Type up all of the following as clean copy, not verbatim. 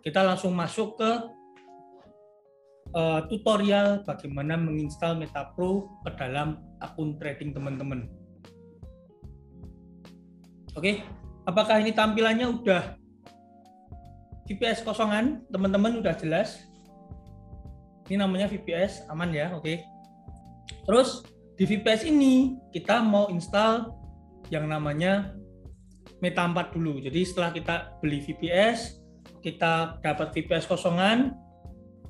kita langsung masuk ke tutorial bagaimana menginstal MetaPro ke dalam akun trading teman-teman. Oke, apakah ini tampilannya udah VPS kosongan? Teman-teman udah jelas? Ini namanya VPS, aman ya? Oke. Terus di VPS ini kita mau install yang namanya Meta 4 dulu. Jadi setelah kita beli VPS, kita dapat VPS kosongan,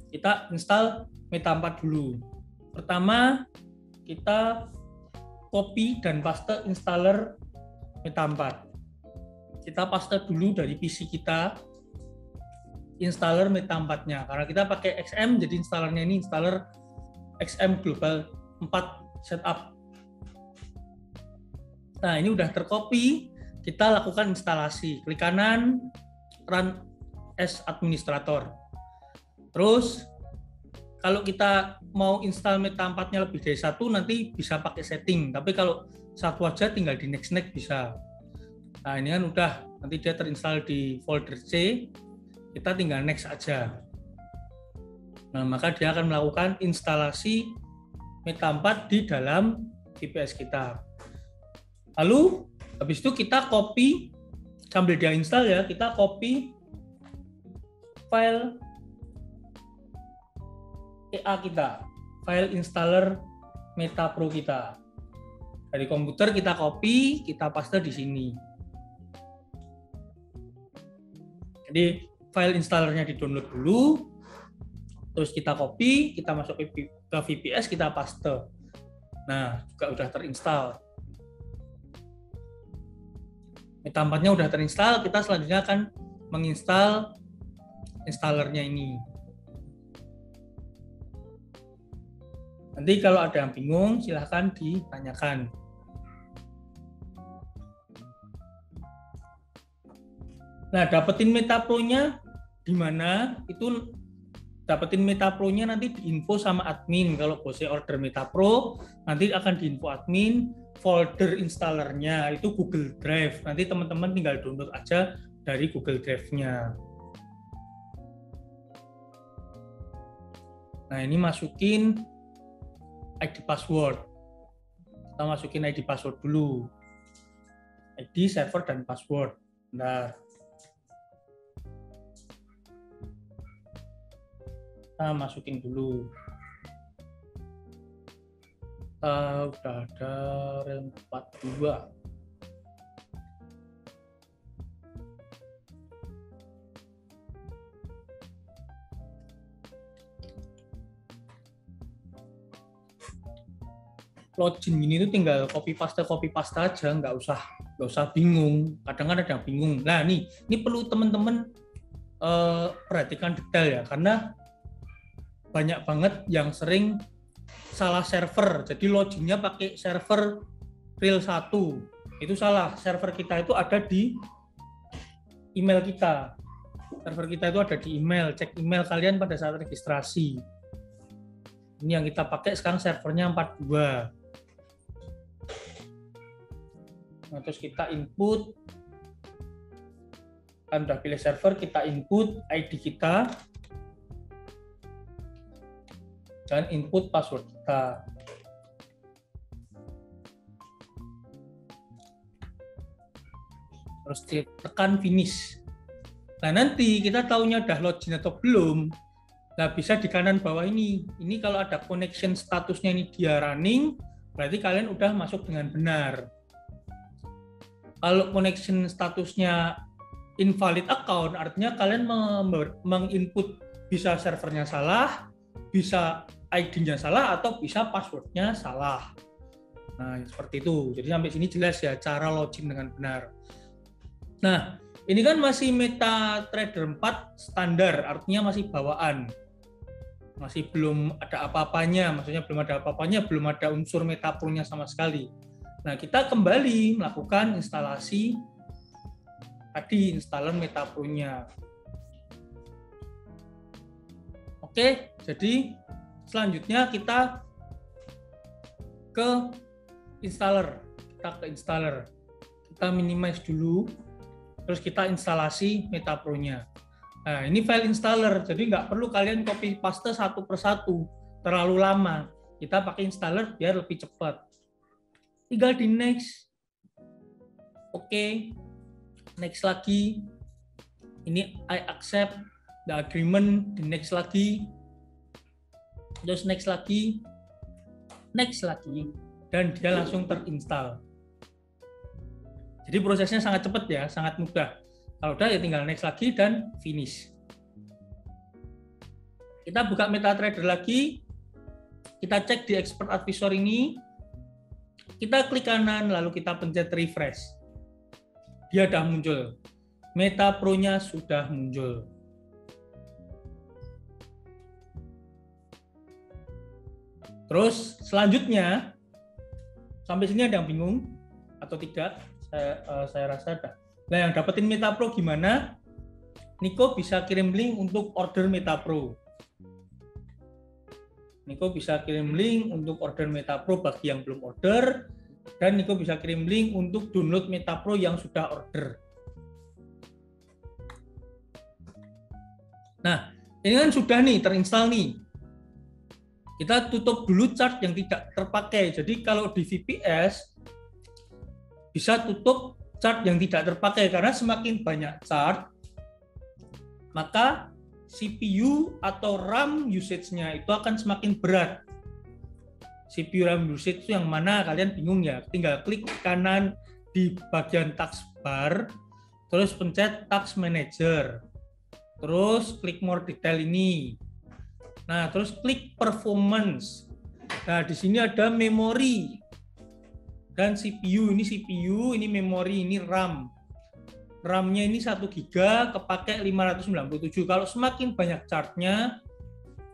kita install Meta 4 dulu. Pertama, kita copy dan paste installer Meta 4. Kita paste dulu dari PC kita installer Meta 4-nya. Karena kita pakai XM, jadi installernya ini installer XM Global 4 Setup. Nah, ini udah tercopy, kita lakukan instalasi. Klik kanan, Run as Administrator. Terus kalau kita mau install Meta 4-nya lebih dari satu, nanti bisa pakai setting. Tapi kalau satu aja tinggal di next bisa. Nah, ini kan udah, nanti dia terinstall di folder C, kita tinggal next aja. Nah, maka dia akan melakukan instalasi Meta 4 di dalam VPS kita. Lalu habis itu kita copy, sambil dia install ya, kita copy file EA kita, file installer MetaPro kita. Dari komputer kita copy, kita paste di sini. Jadi file installernya di-download dulu, terus kita copy, kita masuk ke VPS, kita paste. Nah, juga udah terinstall. Meta 4-nya udah terinstall, kita selanjutnya akan menginstal installernya ini. Nanti kalau ada yang bingung, silahkan ditanyakan. Nah, dapetin MetaPro-nya di mana? Itu dapetin MetaPro-nya nanti diinfo sama admin. Kalau bosnya order MetaPro, nanti akan diinfo admin. Folder installernya itu Google Drive. Nanti teman-teman tinggal download aja dari Google Drive-nya. Nah, ini masukin ID password. Kita masukin ID password dulu. ID, server, dan password. Bentar. Kita masukin dulu. Udah ada rel 42. Login ini tuh tinggal copy paste aja, nggak usah bingung. Kadang ada yang bingung. Nah, ini perlu teman-teman perhatikan detail ya, karena banyak banget yang sering salah server. Jadi loginnya pakai server real 1. Itu salah. Server kita itu ada di email kita. Server kita itu ada di email. Cek email kalian pada saat registrasi. Ini yang kita pakai sekarang servernya 42. Nah, terus kita input, kan udah pilih server, kita input ID kita dan input password kita. Terus tekan finish. Nah, nanti kita tahunya udah login atau belum. Nah, bisa di kanan bawah ini. Ini kalau ada connection statusnya ini dia running, berarti kalian udah masuk dengan benar. Kalau connection statusnya invalid account, artinya kalian menginput bisa servernya salah, bisa ID-nya salah, atau bisa password-nya salah. Nah, seperti itu. Jadi sampai sini jelas ya cara login dengan benar. Nah, ini kan masih MetaTrader 4 standar, artinya masih bawaan. Masih belum ada apa-apanya, maksudnya belum ada apa-apanya, belum ada unsur MetaPro-nya sama sekali. Nah, kita kembali melakukan instalasi tadi, installer MetaPro-nya. Oke, jadi selanjutnya kita ke installer. Kita minimize dulu, terus kita instalasi MetaPro-nya. Nah, ini file installer, jadi nggak perlu kalian copy paste satu persatu, terlalu lama. Kita pakai installer biar lebih cepat. Tinggal di next. Oke. Next lagi. Ini I accept the agreement, di next lagi. Terus next lagi. Next lagi. Dan dia langsung terinstall. Jadi prosesnya sangat cepat ya, sangat mudah. Kalau udah ya tinggal next lagi dan finish. Kita buka MetaTrader lagi. Kita cek di Expert Advisor ini. Kita klik kanan lalu kita pencet refresh. Dia sudah muncul. MetaPro-nya sudah muncul. Terus selanjutnya, sampai sini ada yang bingung atau tidak? Saya rasa ada. Nah, yang dapetin MetaPro gimana? Niko bisa kirim link untuk order MetaPro. Niko bisa kirim link untuk order MetaPro bagi yang belum order, dan Niko bisa kirim link untuk download MetaPro yang sudah order. Nah, ini kan sudah nih terinstall nih. Kita tutup dulu chart yang tidak terpakai. Jadi kalau di VPS bisa tutup chart yang tidak terpakai, karena semakin banyak chart, maka CPU atau RAM usage-nya itu akan semakin berat. CPU RAM usage itu yang mana kalian bingung ya? Tinggal klik kanan di bagian taskbar, terus pencet Task Manager, terus klik More Detail ini. Nah, terus klik Performance. Nah, di sini ada memori dan CPU, ini memori, ini RAM. RAM-nya ini 1 GB kepakai 597. Kalau semakin banyak chartnya,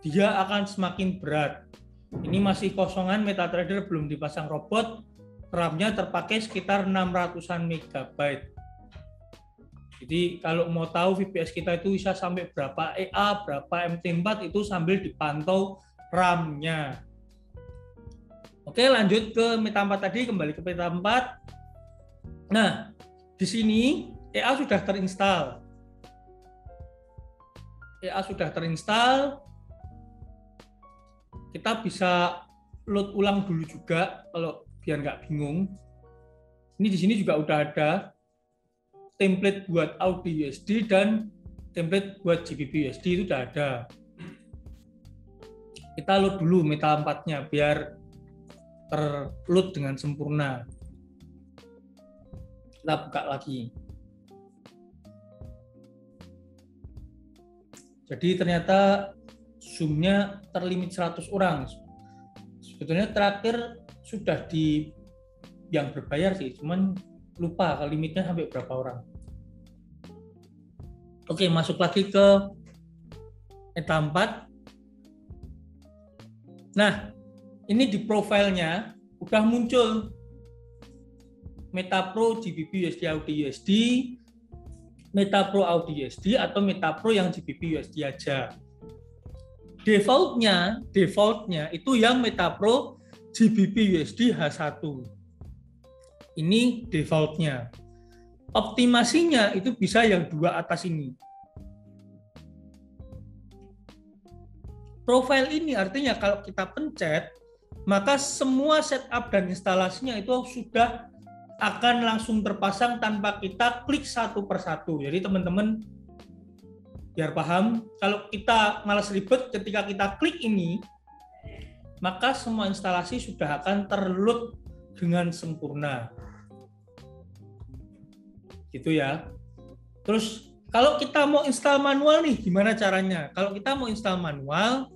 dia akan semakin berat. Ini masih kosongan, MetaTrader belum dipasang robot, RAM-nya terpakai sekitar 600-an MB. Jadi kalau mau tahu VPS kita itu bisa sampai berapa EA, berapa MT4 itu sambil dipantau RAM-nya. Oke, lanjut ke Meta 4 tadi, kembali ke Meta 4. Nah, di sini EA sudah terinstall. Kita bisa load ulang dulu juga kalau biar nggak bingung. Ini di sini juga udah ada template buat Audi USD dan template buat GBP USD itu udah ada. Kita load dulu Meta 4-nya biar terload dengan sempurna. Kita buka lagi. Jadi ternyata Zoom-nya terlimit 100 orang. Sebetulnya terakhir sudah di yang berbayar sih, cuman lupa limitnya sampai berapa orang. Oke, masuk lagi ke Meta 4. Nah, ini di profilnya udah muncul MetaPro GBP USD Audi USD, MetaPro Audi USD atau MetaPro yang GBP USD aja. Defaultnya itu yang MetaPro GBP USD H1. Ini defaultnya. Optimasinya itu bisa yang dua atas ini. Profile ini artinya kalau kita pencet, maka semua setup dan instalasinya itu sudah akan langsung terpasang tanpa kita klik satu persatu. Jadi teman-teman biar paham, kalau kita malas ribet ketika kita klik ini, maka semua instalasi sudah akan terload dengan sempurna. Gitu ya. Terus kalau kita mau install manual nih, gimana caranya? Kalau kita mau install manual,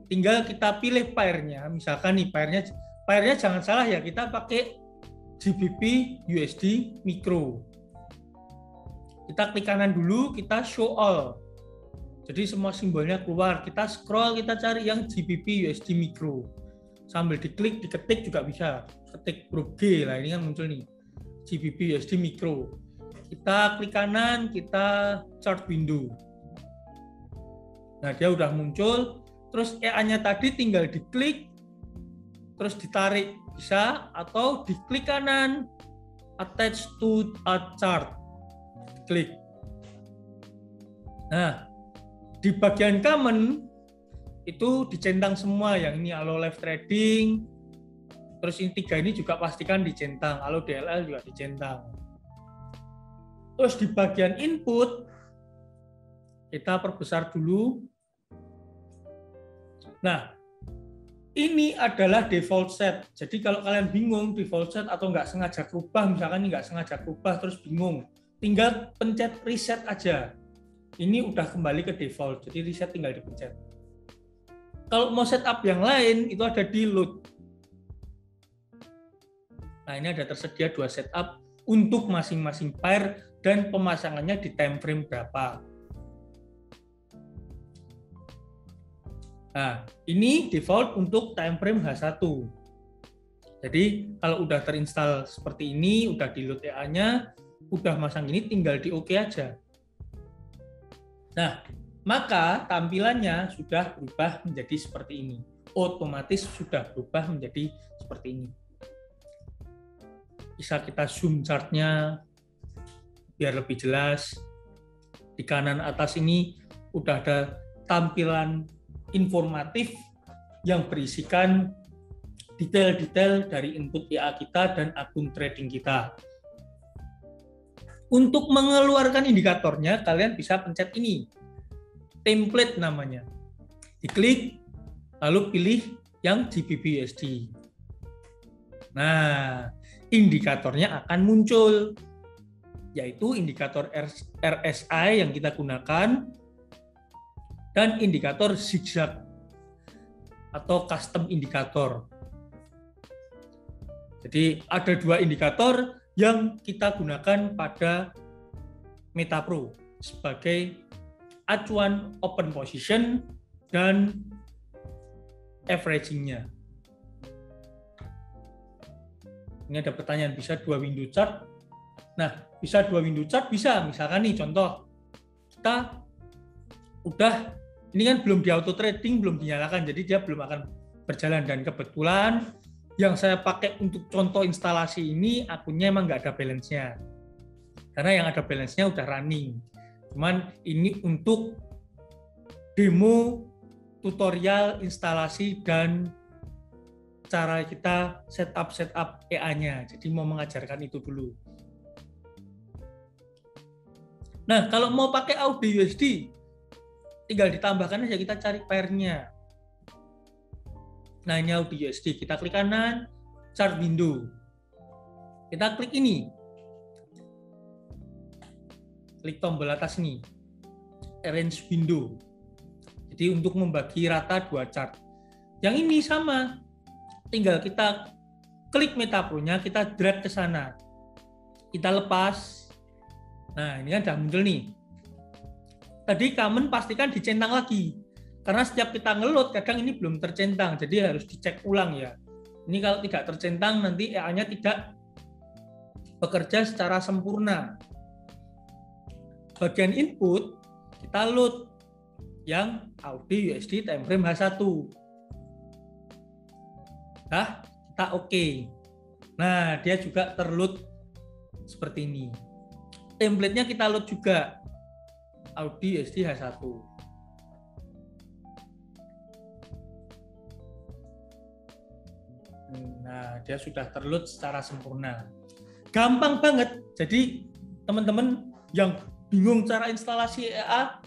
tinggal kita pilih pairnya. Misalkan nih pairnya jangan salah ya, kita pakai GBP USD Micro. Kita klik kanan dulu, kita show all. Jadi semua simbolnya keluar. Kita scroll, kita cari yang GBP USD Micro. Sambil diklik, diketik juga bisa. Ketik huruf G lah, ini kan muncul nih. GBP USD Micro. Kita klik kanan, kita chart window. Nah, dia udah muncul. Terus EA-nya tadi tinggal diklik, terus ditarik bisa, atau diklik kanan, attach to a chart. Klik. Nah, di bagian common itu dicentang semua, yang ini Allo Live Trading, terus ini 3 ini juga pastikan dicentang, Allo DLL juga dicentang. Terus di bagian input kita perbesar dulu. Nah, ini adalah default set. Jadi kalau kalian bingung default set atau nggak sengaja berubah, misalkan ini nggak sengaja berubah terus bingung, tinggal pencet reset aja. Ini udah kembali ke default, jadi reset tinggal dipencet. Kalau mau setup yang lain, itu ada di load. Nah, ini ada tersedia 2 setup untuk masing-masing pair dan pemasangannya di time frame berapa. Nah, ini default untuk time frame H1. Jadi, kalau udah terinstall seperti ini, udah di load EA-nya, udah masang ini, tinggal di OK aja. Nah, maka tampilannya sudah berubah menjadi seperti ini. Otomatis sudah berubah menjadi seperti ini. Bisa kita zoom chart-nya biar lebih jelas. Di kanan atas ini udah ada tampilan informatif yang berisikan detail-detail dari input EA kita dan akun trading kita. Untuk mengeluarkan indikatornya, kalian bisa pencet ini, template namanya. Diklik, lalu pilih yang GBP USD. Nah, indikatornya akan muncul, yaitu indikator RSI yang kita gunakan, dan indikator zigzag atau custom indikator. Jadi ada 2 indikator yang kita gunakan pada MetaPro sebagai acuan open position dan averaging-nya. Ini ada pertanyaan, bisa 2 window chart? Nah, bisa 2 window chart, bisa. Misalkan nih contoh, kita udah, ini kan belum di auto trading, belum dinyalakan, jadi dia belum akan berjalan. Dan kebetulan yang saya pakai untuk contoh instalasi ini, akunnya emang nggak ada balance-nya. Karena yang ada balance-nya udah running. Cuman ini untuk demo, tutorial, instalasi, dan cara kita setup EA-nya. Jadi mau mengajarkan itu dulu. Nah, kalau mau pakai AUD USD, tinggal ditambahkan aja, kita cari pair-nya. Nah, ini AUD USD. Kita klik kanan, chart window. Kita klik ini. Klik tombol atas ini, arrange window. Jadi untuk membagi rata 2 chart. Yang ini sama, tinggal kita klik MetaPro-nya, kita drag ke sana. Kita lepas. Nah, ini kan udah muncul nih. Tadi common pastikan dicentang lagi. Karena setiap kita ngeload, kadang ini belum tercentang. Jadi harus dicek ulang ya. Ini kalau tidak tercentang, nanti EA-nya tidak bekerja secara sempurna. Bagian input, kita load yang AUD USD time frame H1. Nah, kita oke. Nah, dia juga terload seperti ini. Template-nya kita load juga, AUD USD H1. Nah, dia sudah terload secara sempurna. Gampang banget. Jadi, teman-teman yang bingung cara instalasi EA,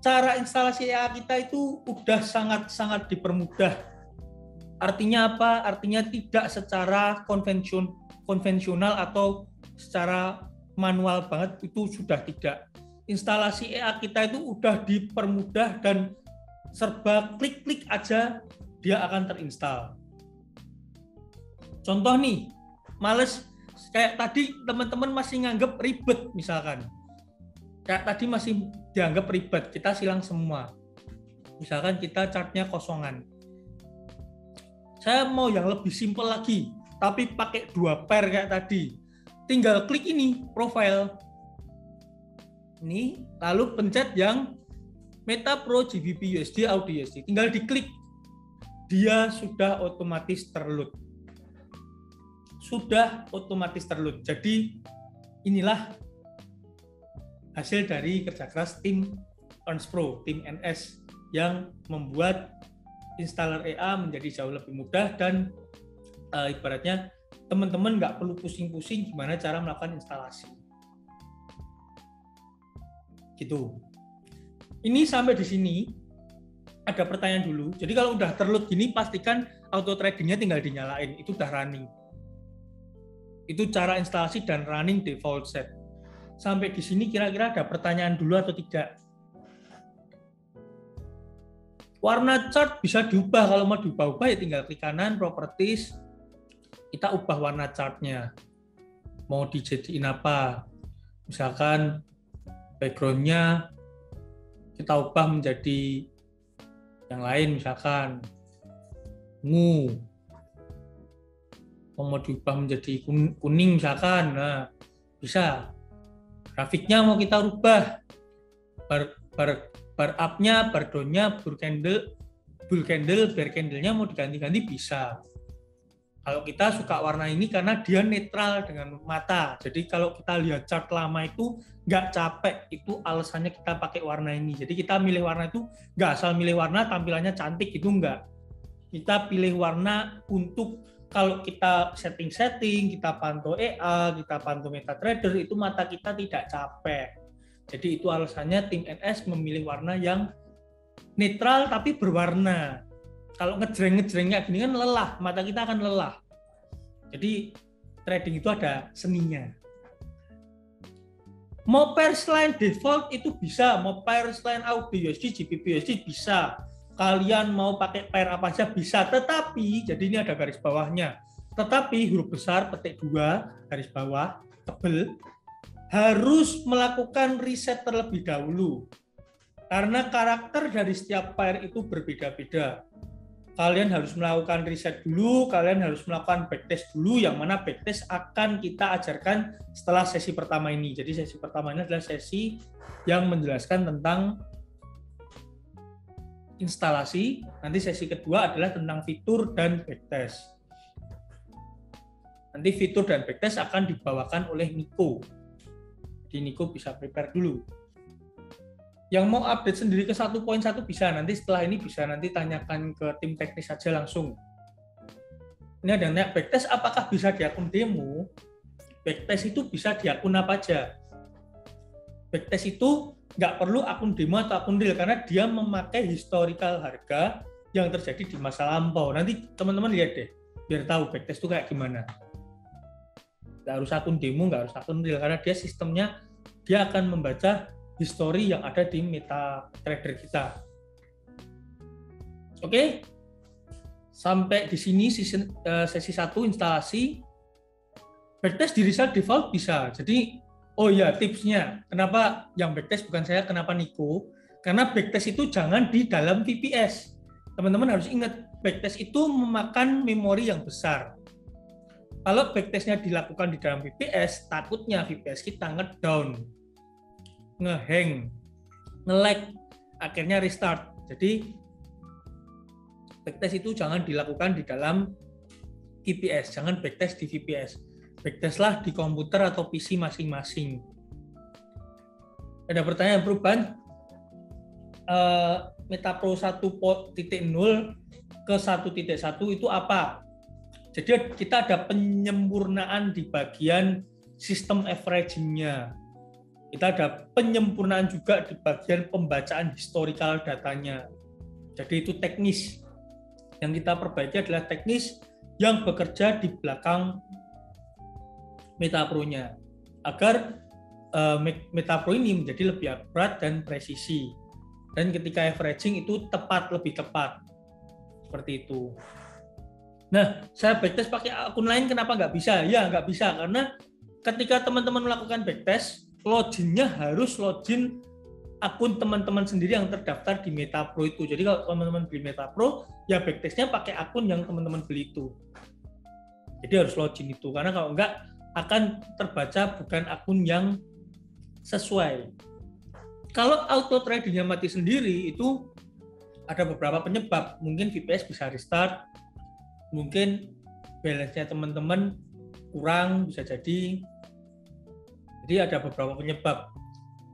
cara instalasi EA kita itu udah sangat-sangat dipermudah. Artinya apa? Artinya tidak secara konvensional atau secara manual banget, itu sudah tidak. Instalasi EA kita itu udah dipermudah dan serba klik-klik aja dia akan terinstall. Contoh nih, males kayak tadi teman-teman masih nganggep ribet misalkan. Kayak tadi masih dianggap ribet, kita silang semua. Misalkan kita chartnya kosongan. Saya mau yang lebih simpel lagi, tapi pakai 2 pair kayak tadi. Tinggal klik ini, profile. Ini, lalu pencet yang MetaPro GBP USD AUD USD. Tinggal diklik. Dia sudah otomatis terload. Sudah otomatis terload. Jadi inilah hasil dari kerja keras tim EarnsPro, tim NS yang membuat installer EA menjadi jauh lebih mudah dan ibaratnya teman-teman nggak perlu pusing-pusing gimana cara melakukan instalasi. Gitu. Ini sampai di sini ada pertanyaan dulu. Jadi kalau udah terload gini pastikan auto tradingnya tinggal dinyalain, itu udah running. Itu cara instalasi dan running default set. Sampai di sini kira-kira ada pertanyaan dulu atau tidak? Warna chart bisa diubah, kalau mau diubah-ubah ya tinggal klik kanan, properties, kita ubah warna chartnya. Mau dijadiin apa? Misalkan background-nya kita ubah menjadi yang lain, misalkan ungu. Mau diubah menjadi kuning misalkan, nah bisa. Grafiknya mau kita rubah, bar up-nya, bar down-nya, bull candle, bear candle-nya mau diganti-ganti bisa. Kalau kita suka warna ini karena dia netral dengan mata. Jadi kalau kita lihat chart lama itu nggak capek, itu alasannya kita pakai warna ini. Jadi kita milih warna itu nggak asal milih warna tampilannya cantik, itu nggak. Kita pilih warna untuk kalau kita setting, kita pantau EA, kita pantau MetaTrader, itu mata kita tidak capek. Jadi itu alasannya tim NS memilih warna yang netral tapi berwarna. Kalau ngejreng-ngejrengnya gini kan lelah, mata kita akan lelah. Jadi trading itu ada seninya. Mau pair line default itu bisa, mau pair line AUD USD, GBP USD bisa. Kalian mau pakai pair apa aja bisa, tetapi jadi ini ada garis bawahnya. Tetapi huruf besar petik 2 garis bawah tebel harus melakukan riset terlebih dahulu. Karena karakter dari setiap pair itu berbeda-beda. Kalian harus melakukan riset dulu, kalian harus melakukan backtest dulu, yang mana backtest akan kita ajarkan setelah sesi pertama ini. Jadi sesi pertama ini adalah sesi yang menjelaskan tentang instalasi, nanti sesi kedua adalah tentang fitur dan backtest. Nanti fitur dan backtest akan dibawakan oleh Niko. Jadi Niko bisa prepare dulu. Yang mau update sendiri ke 1.1 bisa, nanti setelah ini bisa nanti tanyakan ke tim teknis saja langsung. Ini ada yang nanya, backtest apakah bisa di akun demo? Backtest itu bisa di akun apa aja. Backtest itu nggak perlu akun demo atau akun real, karena dia memakai historical harga yang terjadi di masa lampau. Nanti teman-teman lihat deh, biar tahu backtest itu kayak gimana. Nggak harus akun demo, nggak harus akun real, karena dia sistemnya, dia akan membaca history yang ada di MetaTrader kita. Oke, sampai di sini sesi 1 instalasi. Backtest di result default bisa. Jadi oh ya, tipsnya, kenapa yang backtest bukan saya, kenapa Niko? Karena backtest itu jangan di dalam VPS. Teman-teman harus ingat, backtest itu memakan memori yang besar. Kalau backtestnya dilakukan di dalam VPS, takutnya VPS kita ngedown, ngehang, nge-lag, akhirnya restart. Jadi backtest itu jangan dilakukan di dalam VPS, jangan backtest di VPS. Backtestlah di komputer atau PC masing-masing. Ada pertanyaan perubahan MetaPro 1.0 ke 1.1 itu apa? Jadi kita ada penyempurnaan di bagian sistem averaging-nya. Kita ada penyempurnaan juga di bagian pembacaan historical datanya. Jadi itu teknis. Yang kita perbaiki adalah teknis yang bekerja di belakang MetaPro-nya, agar MetaPro ini menjadi lebih akurat dan presisi. Dan ketika averaging itu lebih tepat. Seperti itu. Nah, saya backtest pakai akun lain kenapa nggak bisa? Ya, nggak bisa, karena ketika teman-teman melakukan backtest, login-nya harus login akun teman-teman sendiri yang terdaftar di MetaPro itu. Jadi kalau teman-teman beli MetaPro, ya backtest-nya pakai akun yang teman-teman beli itu. Jadi harus login itu, karena kalau enggak akan terbaca bukan akun yang sesuai. Kalau auto tradingnya mati sendiri, itu ada beberapa penyebab. Mungkin VPS bisa restart, mungkin balance-nya teman-teman kurang, bisa jadi. Jadi ada beberapa penyebab.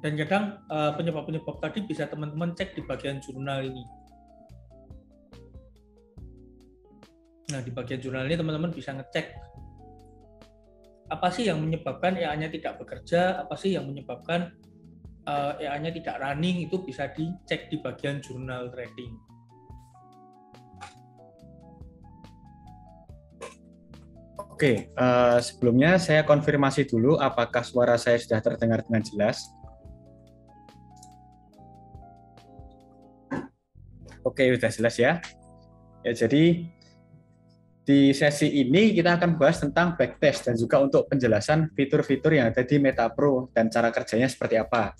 Dan kadang penyebab-penyebab tadi bisa teman-teman cek di bagian jurnal ini. Nah, di bagian jurnal ini teman-teman bisa ngecek apa sih yang menyebabkan EA-nya tidak bekerja, apa sih yang menyebabkan EA-nya tidak running, itu bisa dicek di bagian jurnal trading. Oke, sebelumnya saya konfirmasi dulu apakah suara saya sudah terdengar dengan jelas. Oke, sudah jelas ya. Ya, jadi di sesi ini kita akan bahas tentang backtest dan juga untuk penjelasan fitur-fitur yang ada di MetaPro dan cara kerjanya seperti apa.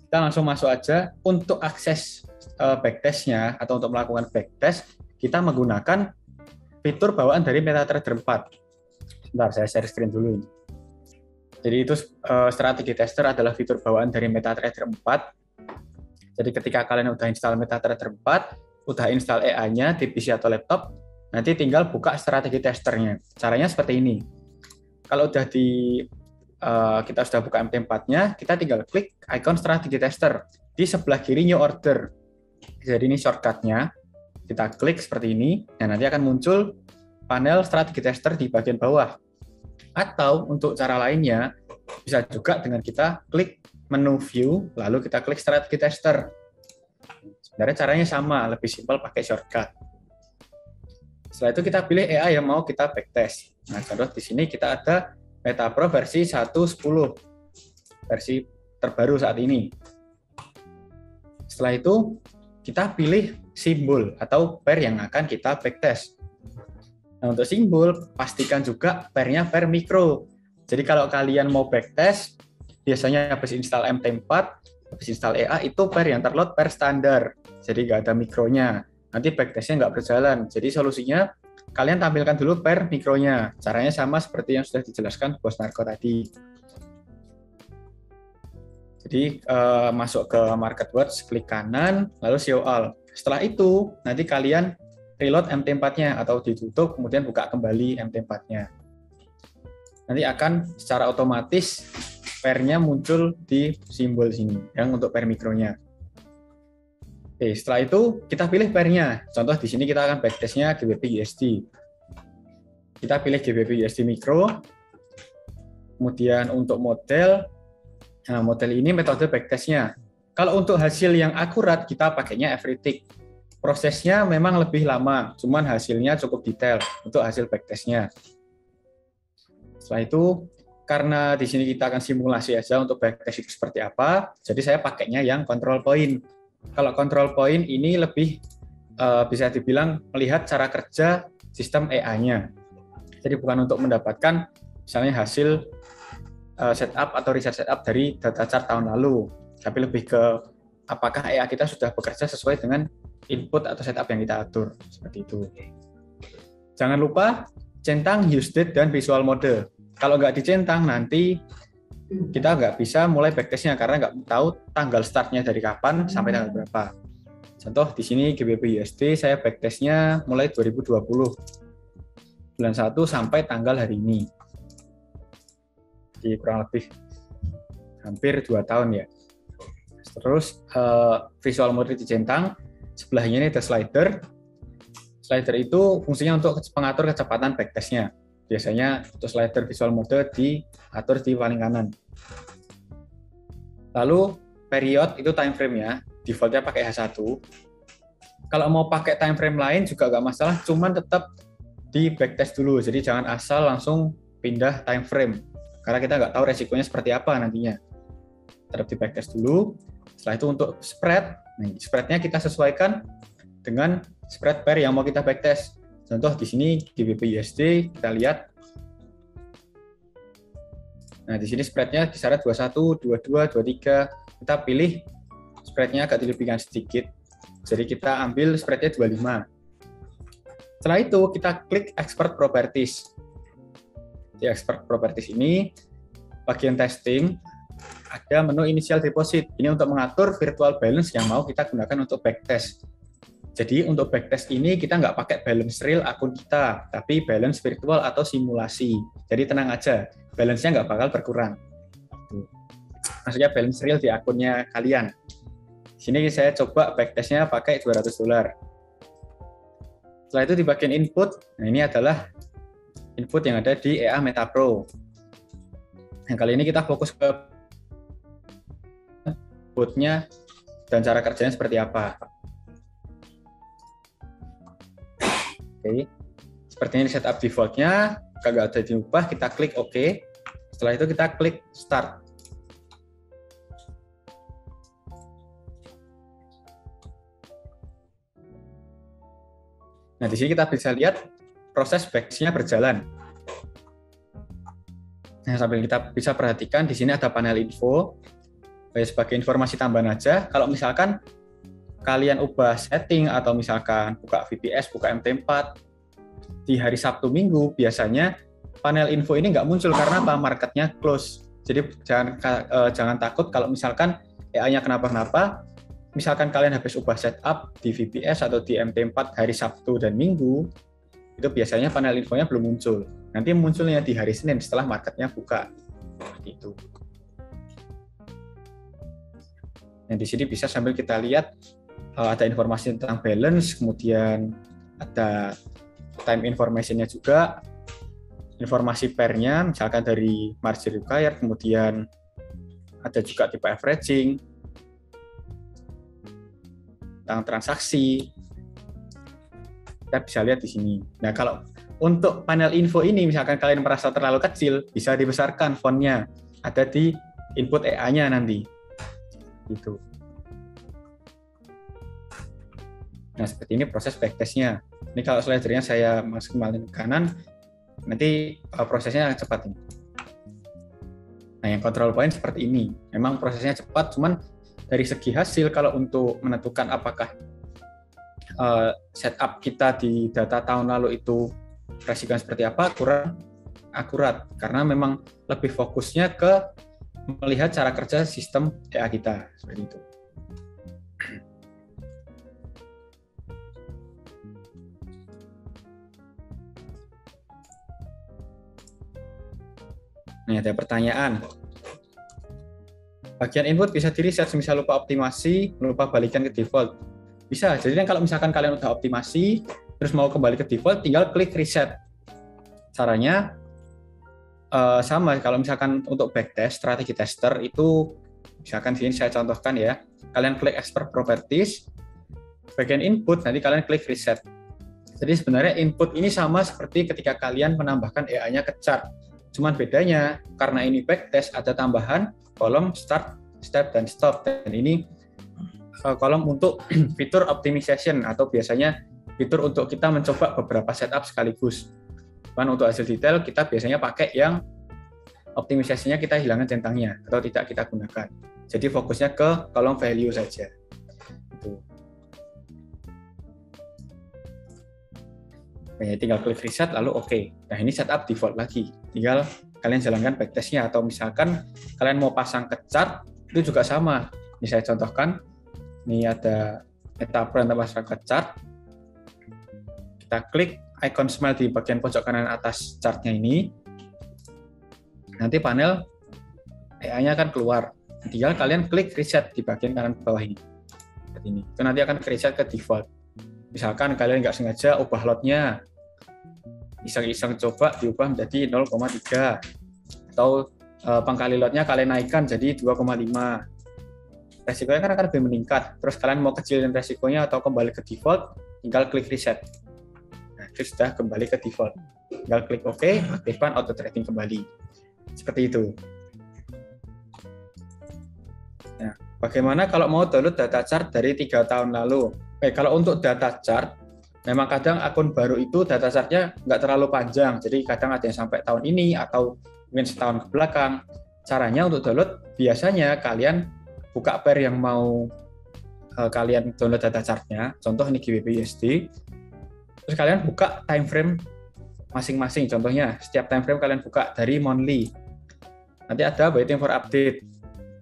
Kita langsung masuk aja. Untuk akses backtest-nya atau untuk melakukan backtest, kita menggunakan fitur bawaan dari MetaTrader 4. Sebentar, saya share screen dulu ini. Jadi itu strategi tester adalah fitur bawaan dari MetaTrader 4. Jadi ketika kalian udah install MetaTrader 4, udah install EA-nya di PC atau laptop, nanti tinggal buka strategi testernya. Caranya seperti ini. Kalau udah kita sudah buka MT4-nya, kita tinggal klik icon strategi tester di sebelah kiri new order. Jadi ini shortcut-nya. Kita klik seperti ini, dan nanti akan muncul panel strategi tester di bagian bawah. Atau untuk cara lainnya, bisa juga dengan kita klik menu view, lalu kita klik strategi tester. Sebenarnya caranya sama, lebih simpel pakai shortcut. Setelah itu kita pilih EA yang mau kita backtest. Nah, contoh di sini kita ada MetaPro versi 1.10, versi terbaru saat ini. Setelah itu, kita pilih simbol atau pair yang akan kita backtest. Nah, untuk simbol, pastikan juga pairnya pair mikro. Jadi kalau kalian mau backtest, biasanya habis install MT4, habis install EA, itu pair yang terload pair standar. Jadi nggak ada mikronya. Nanti backtestnya nggak berjalan. Jadi solusinya, kalian tampilkan dulu pair mikronya. Caranya sama seperti yang sudah dijelaskan Bos Narko tadi. Jadi masuk ke Market Watch, klik kanan, lalu show all. Setelah itu, nanti kalian reload MT4-nya atau ditutup, kemudian buka kembali MT4-nya. Nanti akan secara otomatis pair-nya muncul di simbol sini, yang untuk pair mikronya. Oke, setelah itu kita pilih pair-nya. Contoh di sini kita akan backtest-nya GBP USD. Kita pilih GBP USD mikro. Kemudian untuk model, nah model ini metode backtest-nya. Kalau untuk hasil yang akurat, kita pakainya every tick. Prosesnya memang lebih lama, cuman hasilnya cukup detail untuk hasil backtest-nya. Setelah itu, karena di sini kita akan simulasi aja untuk backtest itu seperti apa, jadi saya pakainya yang control point. Kalau control point ini lebih bisa dibilang melihat cara kerja sistem EA-nya. Jadi bukan untuk mendapatkan misalnya hasil setup atau reset setup dari data chart tahun lalu, tapi lebih ke apakah EA kita sudah bekerja sesuai dengan input atau setup yang kita atur, seperti itu. Jangan lupa centang use date dan visual mode. Kalau nggak dicentang, nanti kita nggak bisa mulai backtest-nya karena nggak tahu tanggal start-nya dari kapan sampai tanggal berapa. Contoh di sini GBP USD saya backtest-nya mulai 2020 bulan 1 sampai tanggal hari ini. Jadi kurang lebih hampir 2 tahun ya. Terus visual mode dicentang, sebelahnya ini ada slider. Slider itu fungsinya untuk pengatur kecepatan backtest-nya. Biasanya untuk slider visual mode diatur di paling kanan. Lalu period itu time frame-nya, default-nya pakai H1. Kalau mau pakai time frame lain juga nggak masalah, cuman tetap di backtest dulu. Jadi jangan asal langsung pindah time frame, karena kita nggak tahu resikonya seperti apa nantinya. Tetap di backtest dulu. Setelah itu untuk spread, spread-nya kita sesuaikan dengan spread pair yang mau kita backtest. Contoh di sini GBP USD, kita lihat. Nah, di sini spread-nya kisaran 21, 22, 23. Kita pilih spread-nya agak dilebihkan sedikit. Jadi kita ambil spread-nya 25. Setelah itu kita klik Export Properties. Di Export Properties ini, bagian testing, ada menu Initial Deposit. Ini untuk mengatur virtual balance yang mau kita gunakan untuk backtest. Jadi untuk backtest ini kita nggak pakai balance real akun kita, tapi balance virtual atau simulasi. Jadi tenang aja, balance-nya nggak bakal berkurang. maksudnya balance real di akunnya kalian. Di sini saya coba backtestnya pakai $200. Setelah itu di bagian input, nah ini adalah input yang ada di EA MetaPro. Nah, kali ini kita fokus ke inputnya dan cara kerjanya seperti apa. Oke, seperti ini setup defaultnya. Kalau ada diubah, kita klik OK. Setelah itu kita klik Start. Nah, di sini kita bisa lihat proses batch-nya berjalan. Nah, sambil kita bisa perhatikan, di sini ada panel info. Sebagai informasi tambahan aja, kalau misalkan kalian ubah setting atau misalkan buka VPS, buka MT4 di hari Sabtu Minggu, biasanya panel info ini nggak muncul karena apa? Marketnya close. Jadi jangan takut kalau misalkan EA-nya kenapa-kenapa. Misalkan kalian habis ubah setup di VPS atau di MT4 hari Sabtu dan Minggu, itu biasanya panel infonya belum muncul. Nanti munculnya di hari Senin setelah marketnya buka. Seperti itu. Nah, di sini bisa sambil kita lihat ada informasi tentang balance, kemudian ada time information-nya juga, informasi pair-nya, misalkan dari margin required, kemudian ada juga tipe averaging, tentang transaksi. Kita bisa lihat di sini. Nah, kalau untuk panel info ini, misalkan kalian merasa terlalu kecil, bisa dibesarkan font-nya. Ada di input EA-nya nanti. Gitu. Nah, seperti ini proses backtest-nya. Ini kalau slidernya saya masuk kembali ke kanan, nanti prosesnya cepat ini. Nah, yang control point seperti ini. Memang prosesnya cepat, cuman dari segi hasil, kalau untuk menentukan apakah setup kita di data tahun lalu itu resikonya seperti apa, kurang akurat. Karena memang lebih fokusnya ke melihat cara kerja sistem EA kita. Seperti itu. Nah, ada pertanyaan. Bagian input bisa di-reset, misal lupa optimasi, lupa balikan ke default. Bisa, jadi kalau misalkan kalian udah optimasi, terus mau kembali ke default, tinggal klik reset. Caranya sama, kalau misalkan untuk backtest, strategi tester itu, misalkan di sini saya contohkan ya, kalian klik expert properties, bagian input, nanti kalian klik reset. Jadi sebenarnya input ini sama seperti ketika kalian menambahkan EA-nya ke chart. Cuman bedanya, karena ini backtest, ada tambahan kolom start, step, dan stop. Dan ini kolom untuk fitur optimization, atau biasanya fitur untuk kita mencoba beberapa setup sekaligus. Cuman untuk hasil detail, kita biasanya pakai yang optimisasinya kita hilangkan centangnya, atau tidak kita gunakan. Jadi fokusnya ke kolom value saja. Itu. Nah, tinggal klik reset, lalu OK. Nah, ini setup default lagi. Tinggal kalian jalankan backtestnya, atau misalkan kalian mau pasang ke chart, itu juga sama. Ini saya contohkan, ini ada MetaPro yang pasang ke chart. Kita klik icon smile di bagian pojok kanan atas chartnya ini. Nanti panel EA-nya akan keluar. Tinggal kalian klik reset di bagian kanan bawah ini. Seperti ini. Itu nanti akan reset ke default. Misalkan kalian nggak sengaja ubah lotnya, iseng-iseng coba diubah menjadi 0,3, atau pangkali lotnya kalian naikkan jadi 2,5. Resikonya kan akan lebih meningkat. Terus kalian mau kecilin resikonya atau kembali ke default, tinggal klik reset. Nah, itu sudah kembali ke default. Tinggal klik OK, aktifkan auto trading kembali. Seperti itu. Nah, bagaimana kalau mau download data chart dari 3 tahun lalu? Kalau untuk data chart, memang kadang akun baru itu data chart-nya nggak terlalu panjang, jadi kadang ada yang sampai tahun ini atau mungkin setahun ke belakang. Caranya untuk download, biasanya kalian buka pair yang mau kalian download data chart-nya, contoh ini GBP USD, terus kalian buka time frame masing-masing. Contohnya, setiap time frame kalian buka dari monthly. Nanti ada waiting for update.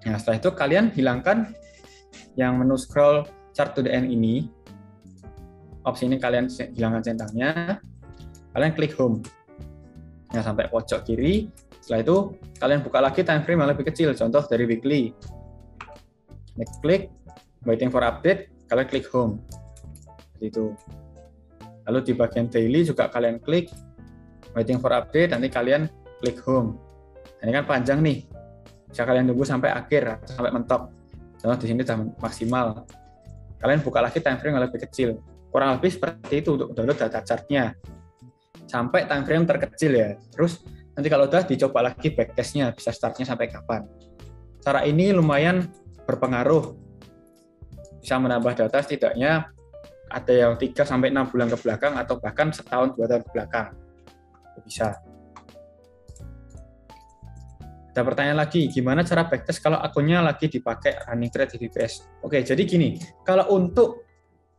Nah, setelah itu kalian hilangkan yang menu scroll chart to the end ini. Opsi ini kalian hilangkan centangnya. Kalian klik home. Nah, sampai pojok kiri. Setelah itu kalian buka lagi time frame yang lebih kecil, contoh dari weekly. Klik waiting for update, kalian klik home. Seperti itu. Lalu di bagian daily juga kalian klik waiting for update, nanti kalian klik home. Ini kan panjang nih, bisa kalian tunggu sampai akhir, sampai mentok. Contoh di sini sudah maksimal. Kalian buka lagi time frame yang lebih kecil. Kurang lebih seperti itu untuk download data chart-nya. Sampai time frame terkecil ya. Terus nanti kalau udah dicoba lagi backtest-nya, bisa start-nya sampai kapan. Cara ini lumayan berpengaruh. Bisa menambah data setidaknya ada yang 3-6 bulan ke belakang atau bahkan setahun 2 tahun ke belakang. Bisa. Ada pertanyaan lagi, gimana cara backtest kalau akunnya lagi dipakai running trade di VPS? Oke, jadi gini, kalau untuk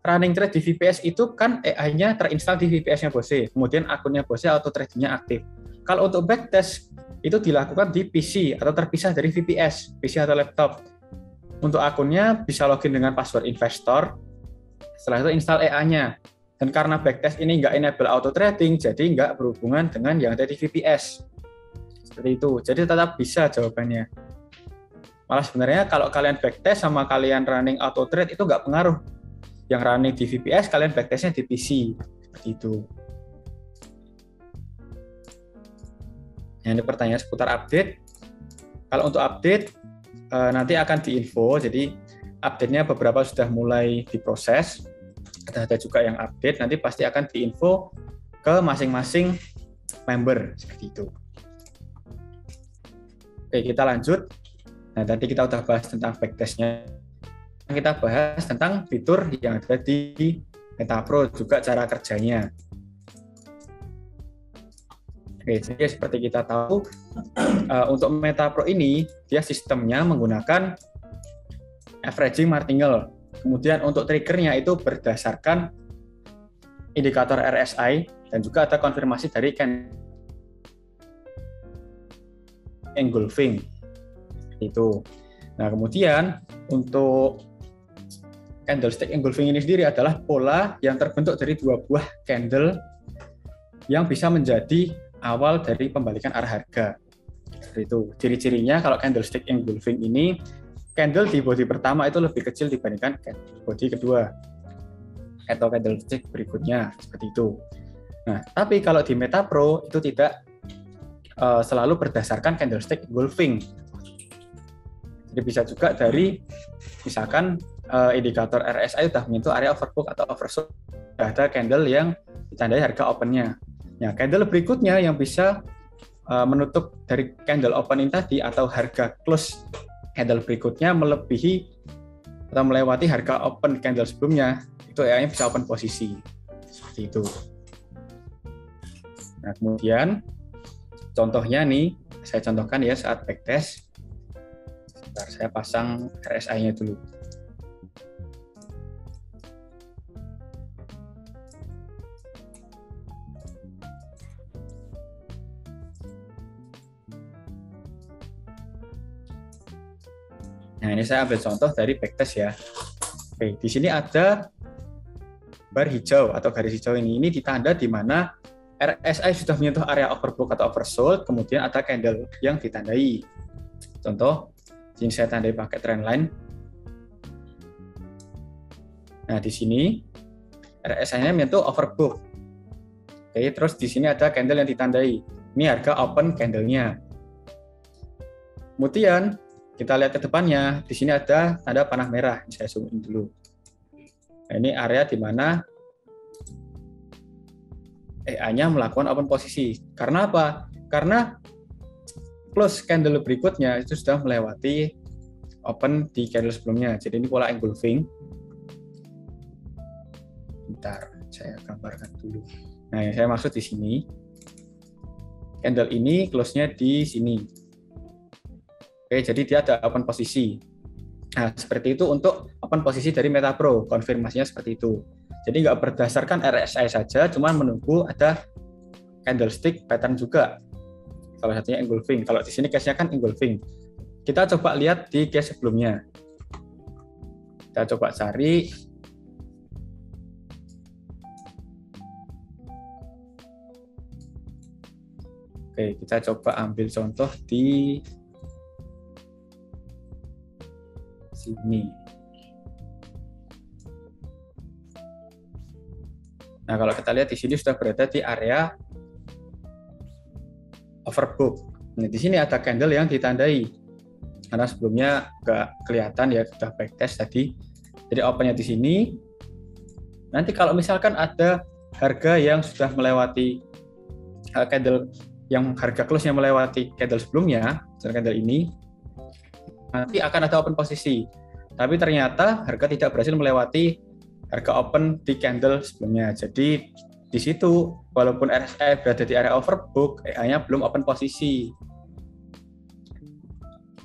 running trade di VPS itu kan AI-nya terinstall di VPS-nya Bose, kemudian akunnya Bose auto trading-nya aktif. Kalau untuk backtest itu dilakukan di PC atau terpisah dari VPS, PC atau laptop. Untuk akunnya bisa login dengan password investor, setelah itu install AI-nya. Dan karena backtest ini nggak enable auto trading, jadi nggak berhubungan dengan yang ada di VPS. Seperti itu. Jadi tetap bisa jawabannya. Malah sebenarnya kalau kalian backtest sama kalian running auto trade itu nggak pengaruh. Yang running di VPS, kalian backtestnya di PC. Seperti itu. Ini pertanyaan seputar update. Kalau untuk update, nanti akan diinfo. Jadi update-nya beberapa sudah mulai diproses. Ada juga yang update, nanti pasti akan diinfo ke masing-masing member. Seperti itu. Oke, kita lanjut. Nah, tadi kita udah bahas tentang backtest-nya. Kita bahas tentang fitur yang ada di MetaPro, juga cara kerjanya. Oke, jadi seperti kita tahu, untuk MetaPro ini, dia sistemnya menggunakan averaging martingale. Kemudian untuk triggernya itu berdasarkan indikator RSI, dan juga ada konfirmasi dari engulfing itu. Nah, kemudian untuk candlestick engulfing ini sendiri adalah pola yang terbentuk dari 2 buah candle yang bisa menjadi awal dari pembalikan arah harga. Seperti itu. Ciri-cirinya kalau candlestick engulfing ini, candle di body pertama itu lebih kecil dibandingkan body kedua atau candlestick berikutnya, seperti itu. Nah, tapi kalau di MetaPro itu tidak selalu berdasarkan candlestick engulfing. Jadi bisa juga dari misalkan indikator RSI sudah menyentuh area overbought atau oversold, ada candle yang ditandai harga open-nya. Nah, candle berikutnya yang bisa menutup dari candle opening tadi atau harga close candle berikutnya melebihi atau melewati harga open candle sebelumnya, itu AI-nya bisa open posisi. Seperti itu. Nah, kemudian contohnya nih, saya contohkan ya saat backtest. Sebentar, saya pasang RSI-nya dulu. Nah, ini saya ambil contoh dari backtest ya. Oke, di sini ada bar hijau atau garis hijau ini ditanda di mana RSI sudah menyentuh area overbought atau oversold, kemudian ada candle yang ditandai. Contoh, sini saya tandai pakai trendline. Nah, di sini RSI-nya menyentuh overbought. Oke, terus di sini ada candle yang ditandai. Ini harga open candle-nya. Kemudian kita lihat ke depannya, di sini ada tanda panah merah. Saya zoom in dulu. Nah, ini area di mana AI-nya melakukan open posisi. Karena apa? Karena close candle berikutnya itu sudah melewati open di candle sebelumnya. Jadi ini pola engulfing. Bentar, saya gambarkan dulu. Nah, yang saya maksud di sini, candle ini close-nya di sini. Oke, jadi dia ada open posisi. Nah, seperti itu untuk open posisi dari MetaPro, konfirmasinya seperti itu. Jadi nggak berdasarkan RSI saja, cuma menunggu ada candlestick pattern juga. Salah satunya engulfing. Kalau di sini case-nya kan engulfing. Kita coba lihat di case sebelumnya. Kita coba cari. Oke, kita coba ambil contoh di sini. Nah, kalau kita lihat di sini sudah berada di area overbook. Nah, di sini ada candle yang ditandai. Karena sebelumnya nggak kelihatan ya, sudah backtest tadi. Jadi opennya di sini. Nanti kalau misalkan ada harga yang sudah melewati candle, yang harga close-nya melewati candle sebelumnya, candle ini, nanti akan ada open posisi. Tapi ternyata harga tidak berhasil melewati harga open di candle sebelumnya. Jadi di situ walaupun RSI berada di area overbook, EA-nya belum open posisi.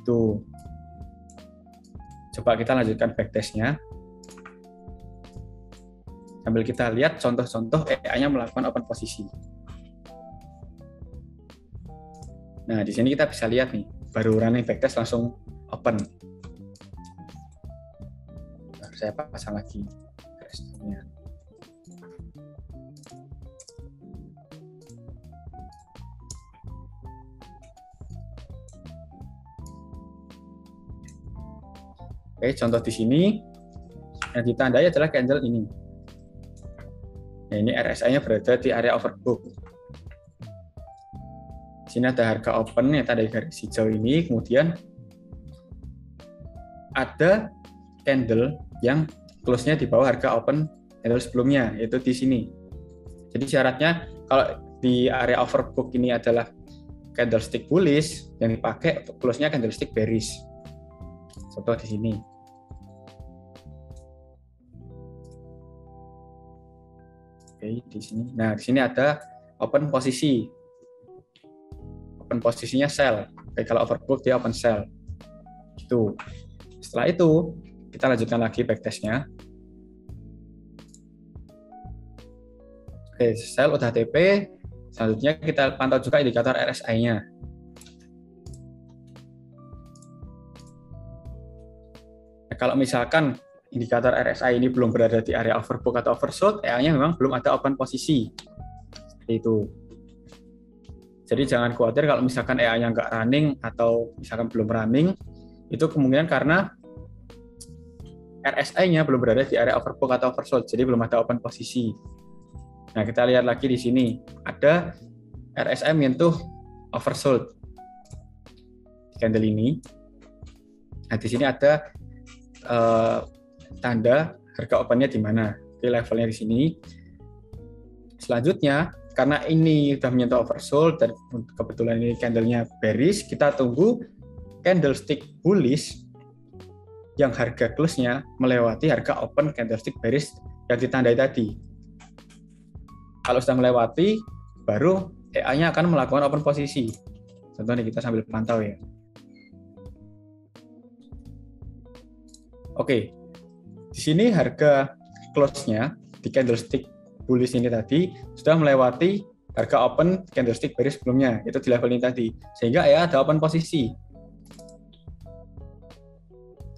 Tuh. Coba kita lanjutkan backtest-nya. Sambil kita lihat contoh-contoh EA-nya melakukan open posisi. Nah, di sini kita bisa lihat nih, baru running backtest langsung open. Nah, saya pasang lagi resistnya. Oke, contoh di sini yang ditandai adalah candle ini. Nah, ini RSI-nya berada di area overbook. Di sini ada harga open yang tadi garis hijau ini, kemudian ada candle yang close-nya di bawah harga open candle sebelumnya, yaitu di sini. Jadi syaratnya kalau di area overbook ini adalah candlestick bullish, yang dipakai untuk close-nya candlestick bearish. Contoh di sini. Oke, di sini. Nah, di sini ada open posisi. Open posisinya sell. Oke, kalau overbook dia open sell. Itu. Setelah itu, kita lanjutkan lagi backtest-nya. Oke, sell udah TP. Selanjutnya kita pantau juga indikator RSI-nya. Nah, kalau misalkan indikator RSI ini belum berada di area overbook atau oversold, EA-nya memang belum ada open posisi. Seperti itu. Jadi jangan khawatir kalau misalkan EA-nya nggak running atau misalkan belum running, itu kemungkinan karena RSI-nya belum berada di area overbook atau oversold, jadi belum ada open posisi. Nah, kita lihat lagi di sini, ada RSI menyentuh oversold. Candle ini. Nah, di sini ada tanda harga opennya di mana. Di levelnya di sini. Selanjutnya, karena ini sudah menyentuh oversold dan kebetulan ini candlenya bearish, kita tunggu candlestick bullish yang harga close-nya melewati harga open candlestick bearish yang ditandai tadi. Kalau sudah melewati, baru EA-nya akan melakukan open posisi. Contohnya kita sambil pantau ya. Oke, di sini harga close-nya di candlestick bullish ini tadi sudah melewati harga open candlestick bearish sebelumnya, itu di level ini tadi, sehingga EA ada open posisi.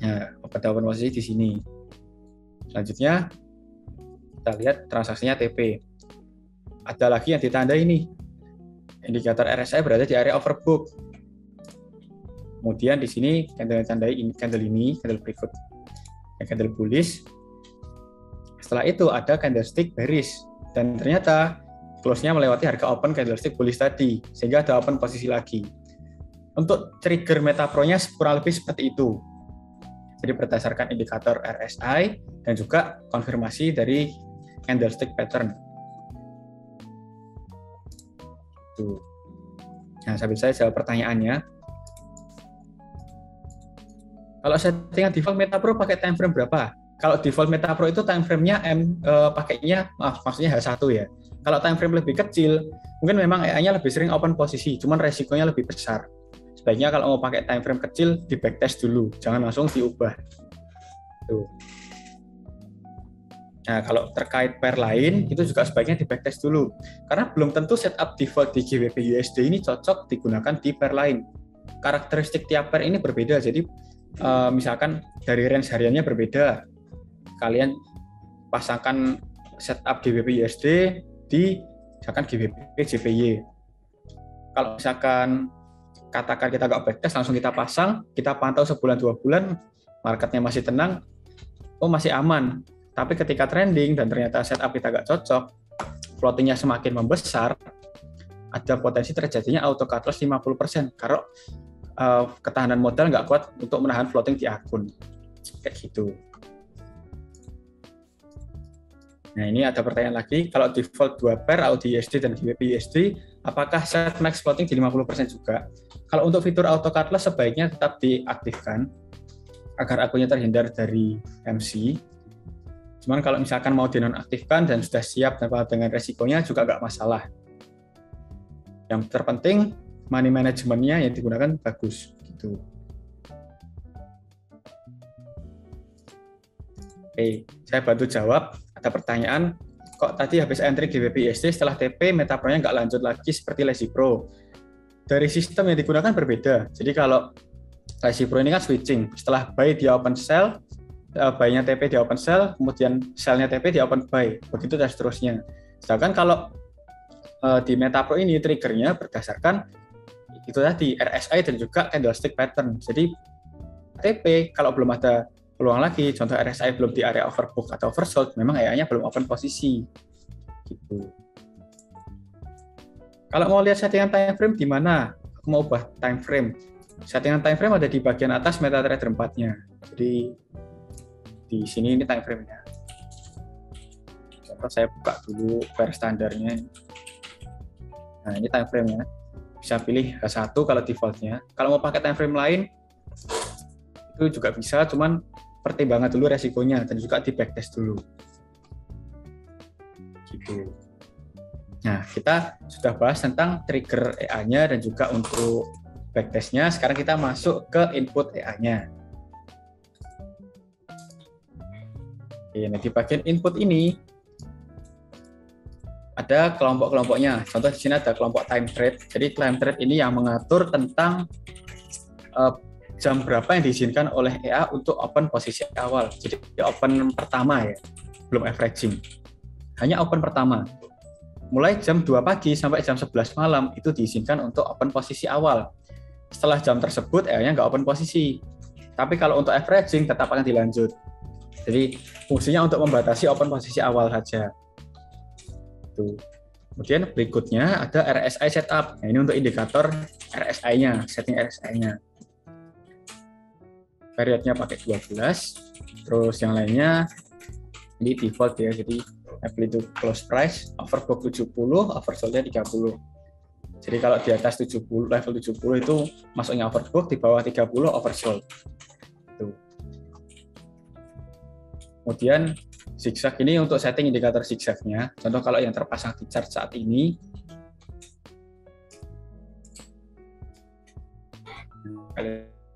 Nah, ada open posisi di sini. Selanjutnya kita lihat transaksinya TP. Ada lagi yang ditandai ini. Indikator RSI berada di area overbook. Kemudian di sini candle yang tandai candle ini, candle berikut, candle bullish. Setelah itu ada candlestick bearish dan ternyata close-nya melewati harga open candlestick bullish tadi, sehingga ada open posisi lagi. Untuk trigger MetaPro-nya kurang lebih seperti itu. Jadi berdasarkan indikator RSI dan juga konfirmasi dari candlestick pattern. Tuh. Nah, sambil saya jawab pertanyaannya. Kalau settingan default MetaPro pakai time frame berapa? Kalau default MetaPro itu time frame-nya pakainya maksudnya H1 ya. Kalau time frame lebih kecil, mungkin memang EA-nya lebih sering open posisi, cuman resikonya lebih besar. Sebaiknya kalau mau pakai time frame kecil di backtest dulu, jangan langsung diubah. Tuh. Nah, kalau terkait pair lain, itu juga sebaiknya di backtest dulu. Karena belum tentu setup default di GBP USD ini cocok digunakan di pair lain. Karakteristik tiap pair ini berbeda, jadi misalkan dari range hariannya berbeda. Kalian pasangkan setup GBP USD di misalkan GBP JPY. Kalau misalkan katakan kita nggak backtest, langsung kita pasang, kita pantau sebulan 2 bulan, marketnya masih tenang, oh masih aman. Tapi ketika trending dan ternyata setup kita nggak cocok, floatingnya semakin membesar, ada potensi terjadinya auto cut loss 50% karena ketahanan modal nggak kuat untuk menahan floating di akun. Kayak gitu. Nah, ini ada pertanyaan lagi, kalau default 2 pair AUD-USD dan GBP-USD, apakah set max floating di 50% juga? Kalau untuk fitur auto cut loss sebaiknya tetap diaktifkan agar akunnya terhindar dari MC. Cuman kalau misalkan mau dinonaktifkan dan sudah siap dengan resikonya juga nggak masalah. Yang terpenting money management-nya yang digunakan bagus gitu. Oke, saya bantu jawab. Ada pertanyaan, kok tadi habis entry GBP-USD setelah TP Metapro-nya nggak lanjut lagi seperti Lazy Pro? Dari sistem yang digunakan berbeda. Jadi kalau Lazy Pro ini kan switching. Setelah buy dia open sell, buy-nya TP dia open sell, kemudian sell-nya TP dia open buy. Begitu dan seterusnya. Sedangkan kalau di Metapro ini trigger-nya berdasarkan itu tadi RSI dan juga candlestick pattern. Jadi TP kalau belum ada peluang lagi, contoh RSI belum di area overbook atau oversold, memang EA-nya belum open posisi. Gitu. Kalau mau lihat settingan time frame di mana? Aku mau ubah time frame. Settingan time frame ada di bagian atas MetaTrader 4-nya. Jadi di sini ini time frame-nya. Contoh saya buka dulu per standarnya. Nah, ini time frame-nya. Bisa pilih H1 kalau default-nya. Kalau mau pakai time frame lain itu juga bisa, cuman pertimbangan dulu resikonya dan juga di backtest dulu. Gitu. Nah, kita sudah bahas tentang trigger EA-nya dan juga untuk backtest-nya. Sekarang kita masuk ke input EA-nya. Oke, nah di bagian input ini ada kelompok-kelompoknya. Contoh di sini ada kelompok time trade. Jadi time trade ini yang mengatur tentang jam berapa yang diizinkan oleh EA untuk open posisi awal. Jadi open pertama ya, belum averaging. Hanya open pertama. Mulai jam 2 pagi sampai jam 11 malam itu diizinkan untuk open posisi awal. Setelah jam tersebut EA-nya nggak open posisi. Tapi kalau untuk averaging tetap akan dilanjut. Jadi fungsinya untuk membatasi open posisi awal saja. Tuh. Kemudian berikutnya ada RSI setup. Nah, ini untuk indikator RSI-nya, setting RSI-nya. Periodnya pakai 12, terus yang lainnya ini default ya, jadi amplitude close price, overbought 70, oversold-nya 30. Jadi kalau di atas 70, level 70 itu masuknya overbought, di bawah 30 oversold. Tuh. Kemudian zigzag ini untuk setting indikator zigzag-nya. Contoh kalau yang terpasang di chart saat ini,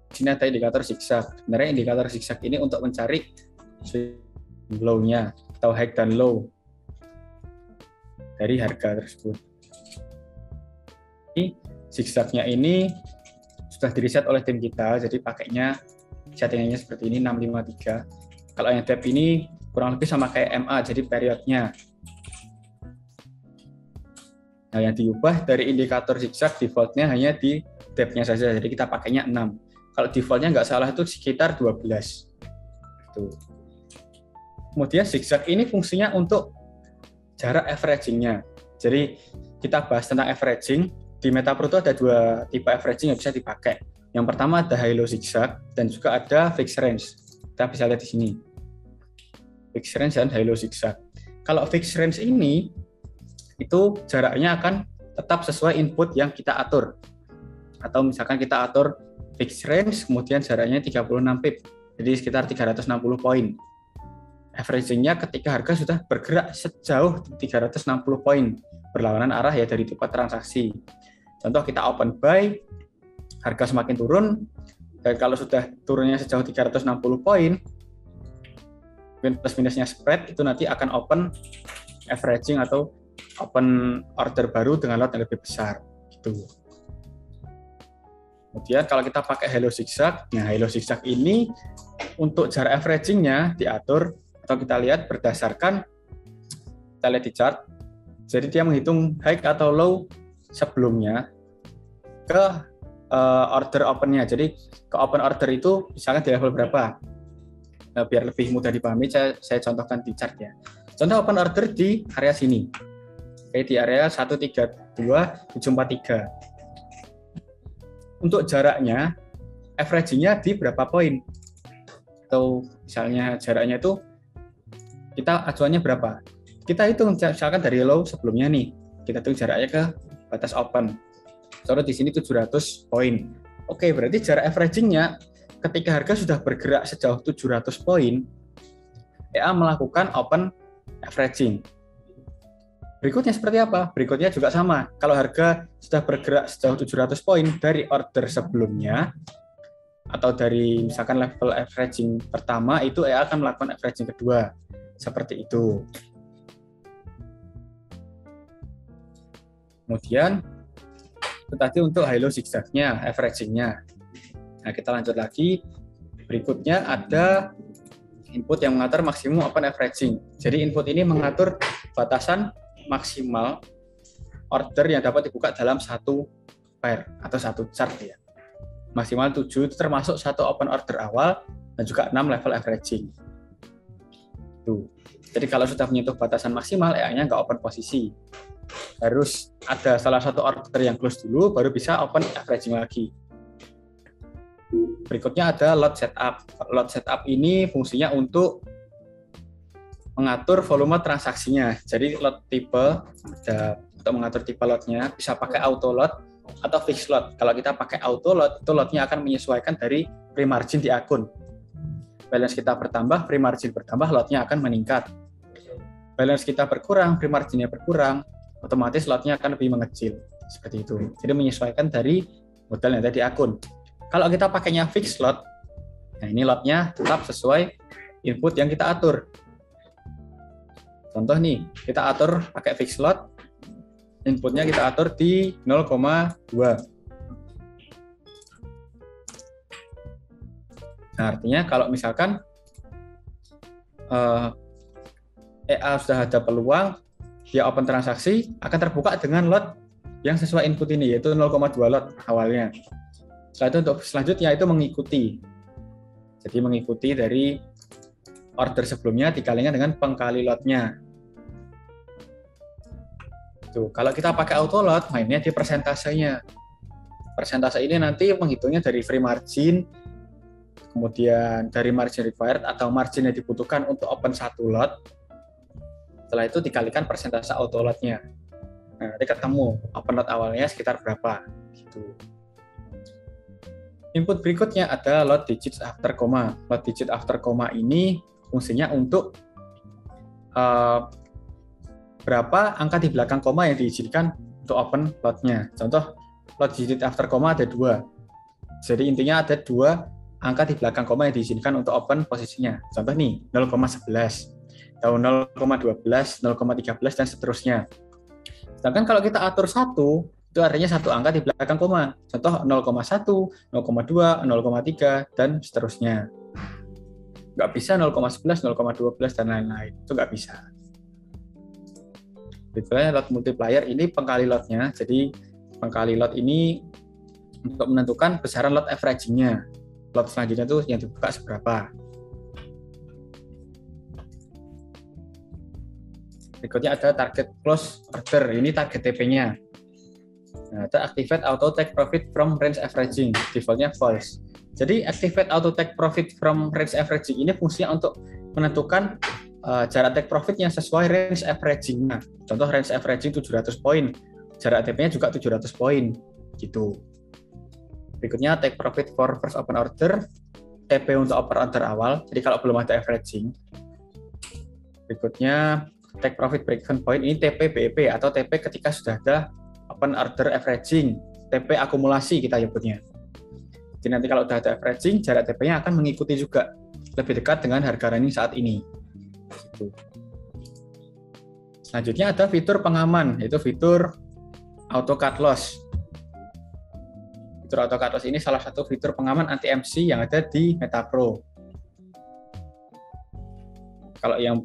sini ada indikator zigzag. Sebenarnya indikator zigzag ini untuk mencari low-nya atau high dan low dari harga tersebut. Ini zigzagnya ini sudah di-reset oleh tim kita, jadi pakainya settingannya seperti ini 653. Kalau yang tab ini kurang lebih sama kayak MA, jadi periodnya. Nah, yang diubah dari indikator zigzag default-nya hanya di tab-nya saja, jadi kita pakainya 6. Kalau default-nya nggak salah itu sekitar 12. Tuh. Kemudian zigzag ini fungsinya untuk jarak averaging-nya. Jadi kita bahas tentang averaging. Di Metapro itu ada 2 tipe averaging yang bisa dipakai. Yang pertama ada high low zigzag dan juga ada fixed range. Kita bisa lihat di sini. Fixed range dan high low zigzag. Kalau fixed range ini itu jaraknya akan tetap sesuai input yang kita atur. Atau misalkan kita atur fixed range, kemudian jaraknya 36 pip, jadi sekitar 360 poin. Averaging-nya ketika harga sudah bergerak sejauh 360 poin, berlawanan arah ya dari tipe transaksi. Contoh kita open buy, harga semakin turun, dan kalau sudah turunnya sejauh 360 poin, plus minusnya spread, itu nanti akan open averaging atau open order baru dengan lot yang lebih besar. Gitu. Kemudian kalau kita pakai high low zigzag, nah high low zigzag ini untuk jarak averaging-nya diatur atau kita lihat berdasarkan, kita lihat di chart, jadi dia menghitung high atau low sebelumnya, ke order open-nya. Jadi ke open order itu misalkan di level berapa? Biar lebih mudah dipahami, saya contohkan di chart ya. Contoh open order di area sini. Oke, di area 132.743. Untuk jaraknya, averaging-nya di berapa poin? Atau misalnya jaraknya itu kita acuannya berapa? Kita hitung misalkan dari low sebelumnya nih. Kita hitung jaraknya ke batas open. Contoh di sini 700 poin. Oke, berarti jarak averaging-nya ketika harga sudah bergerak sejauh 700 poin, EA melakukan open averaging. Berikutnya seperti apa? Berikutnya juga sama. Kalau harga sudah bergerak sejauh 700 poin dari order sebelumnya, atau dari misalkan level averaging pertama, itu EA akan melakukan averaging kedua. Seperti itu. Kemudian, itu tadi untuk high-low zigzag-nya, averaging-nya. Nah, kita lanjut lagi. Berikutnya ada input yang mengatur maksimum open averaging. Jadi input ini mengatur batasan maksimal order yang dapat dibuka dalam satu pair atau satu chart ya. Maksimal 7 itu termasuk satu open order awal dan juga 6 level averaging. Tuh. Jadi kalau sudah menyentuh batasan maksimal, EA-nya nggak open posisi. Harus ada salah satu order yang close dulu, baru bisa open averaging lagi. Berikutnya ada lot setup. Lot setup ini fungsinya untuk mengatur volume transaksinya. Jadi lot tipe, untuk mengatur tipe lotnya bisa pakai auto lot atau fixed lot. Kalau kita pakai auto lot, itu lotnya akan menyesuaikan dari free margin di akun. Balance kita bertambah, free margin bertambah, lotnya akan meningkat. Balance kita berkurang, free marginnya berkurang, otomatis lotnya akan lebih mengecil. Seperti itu. Jadi menyesuaikan dari modal yang ada di akun. Kalau kita pakainya fixed lot, nah ini lotnya tetap sesuai input yang kita atur. Contoh nih, kita atur pakai fixed lot, inputnya kita atur di 0,2. Nah, artinya kalau misalkan EA sudah ada peluang, dia open transaksi, akan terbuka dengan lot yang sesuai input ini, yaitu 0,2 lot awalnya. Setelah itu untuk selanjutnya itu mengikuti. Jadi mengikuti dari order sebelumnya dikalikan dengan pengkali lotnya. Tuh, kalau kita pakai auto lot, mainnya di persentasenya. Persentase ini nanti menghitungnya dari free margin, kemudian dari margin required atau margin yang dibutuhkan untuk open satu lot. Setelah itu dikalikan persentase auto lotnya. Nah, nanti ketemu open lot awalnya sekitar berapa. Gitu. Input berikutnya ada lot digits after comma. Lot digit after comma ini fungsinya untuk berapa angka di belakang koma yang diizinkan untuk open lotnya. Contoh, lot digit after comma ada 2. Jadi intinya ada 2 angka di belakang koma yang diizinkan untuk open posisinya. Contoh nih, 0,11, atau 0,12, 0,13, dan seterusnya. Sedangkan kalau kita atur 1, itu artinya 1 angka di belakang koma. Contoh 0,1, 0,2, 0,3, dan seterusnya. Nggak bisa 0,11, 0,12, dan lain-lain. Itu nggak bisa. Betulnya lot multiplier ini pengkali lotnya. Jadi pengkali lot ini untuk menentukan besaran lot averaging-nya. Lot selanjutnya itu yang dibuka seberapa. Berikutnya ada target close order. Ini target TP-nya. Nah, ada activate auto take profit from range averaging. Defaultnya false. Jadi activate auto take profit from range averaging ini fungsinya untuk menentukan jarak take profit-nya sesuai range averaging-nya. Contoh range averaging 700 poin. Jarak TP-nya juga 700 poin. Gitu. Berikutnya take profit for first open order. TP untuk open order awal. Jadi kalau belum ada averaging. Berikutnya take profit break even point. Ini TP BEP atau TP ketika sudah ada open order averaging, TP akumulasi kita nyebutnya. Jadi nanti kalau sudah ada averaging, jarak TP-nya akan mengikuti juga lebih dekat dengan harga running saat ini. Selanjutnya ada fitur pengaman, yaitu fitur auto cut loss. Fitur auto cut loss ini salah satu fitur pengaman anti MC yang ada di MetaPro. Kalau yang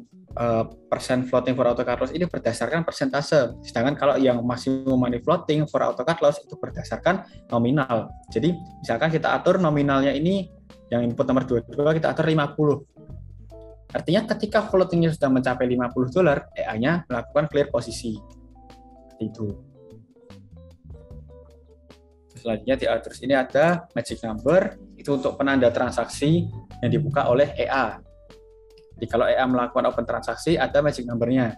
persen floating for AutoCAD loss ini berdasarkan persentase. Sedangkan kalau yang maksimum money floating for AutoCAD loss itu berdasarkan nominal. Jadi misalkan kita atur nominalnya ini, yang input nomor 22 kita atur 50. Artinya ketika floatingnya sudah mencapai $50, EA-nya melakukan clear posisi. Itu. Selanjutnya di terus ini ada magic number, itu untuk penanda transaksi yang dibuka oleh EA. Jadi kalau EA melakukan open transaksi, ada magic number-nya.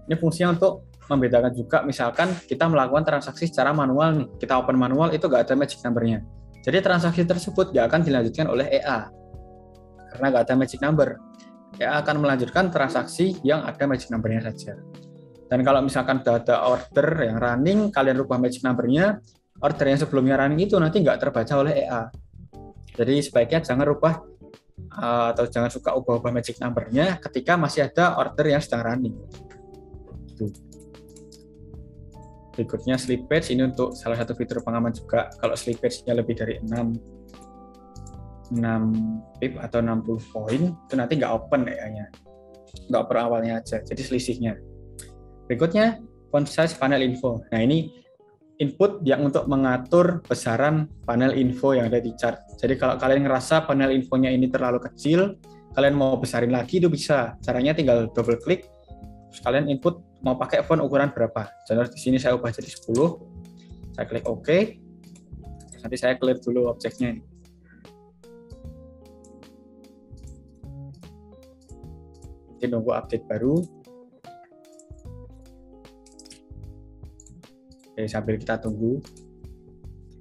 Ini fungsinya untuk membedakan juga, misalkan kita melakukan transaksi secara manual nih, kita open manual itu nggak ada magic number-nya. Jadi transaksi tersebut nggak akan dilanjutkan oleh EA, karena nggak ada magic number. EA akan melanjutkan transaksi yang ada magic number-nya saja. Dan kalau misalkan sudah ada order yang running, kalian rubah magic number-nya, order yang sebelumnya running itu nanti nggak terbaca oleh EA. Jadi sebaiknya jangan rubah atau jangan suka ubah-ubah magic number-nya ketika masih ada order yang sedang running. Berikutnya slippage, ini untuk salah satu fitur pengaman juga. Kalau slippage-nya lebih dari 6 pip atau 60 poin, itu nanti nggak open EA-nya. Nggak open awalnya aja, jadi selisihnya. Berikutnya, font size panel info. Nah, ini input yang untuk mengatur besaran panel info yang ada di chart. Jadi kalau kalian ngerasa panel infonya ini terlalu kecil, kalian mau besarin lagi itu bisa. Caranya tinggal double klik, terus kalian input mau pakai font ukuran berapa. Contoh di sini saya ubah jadi 10. Saya klik OK. Nanti saya clear dulu objeknya ini. Nanti nunggu update baru. Oke, sambil kita tunggu,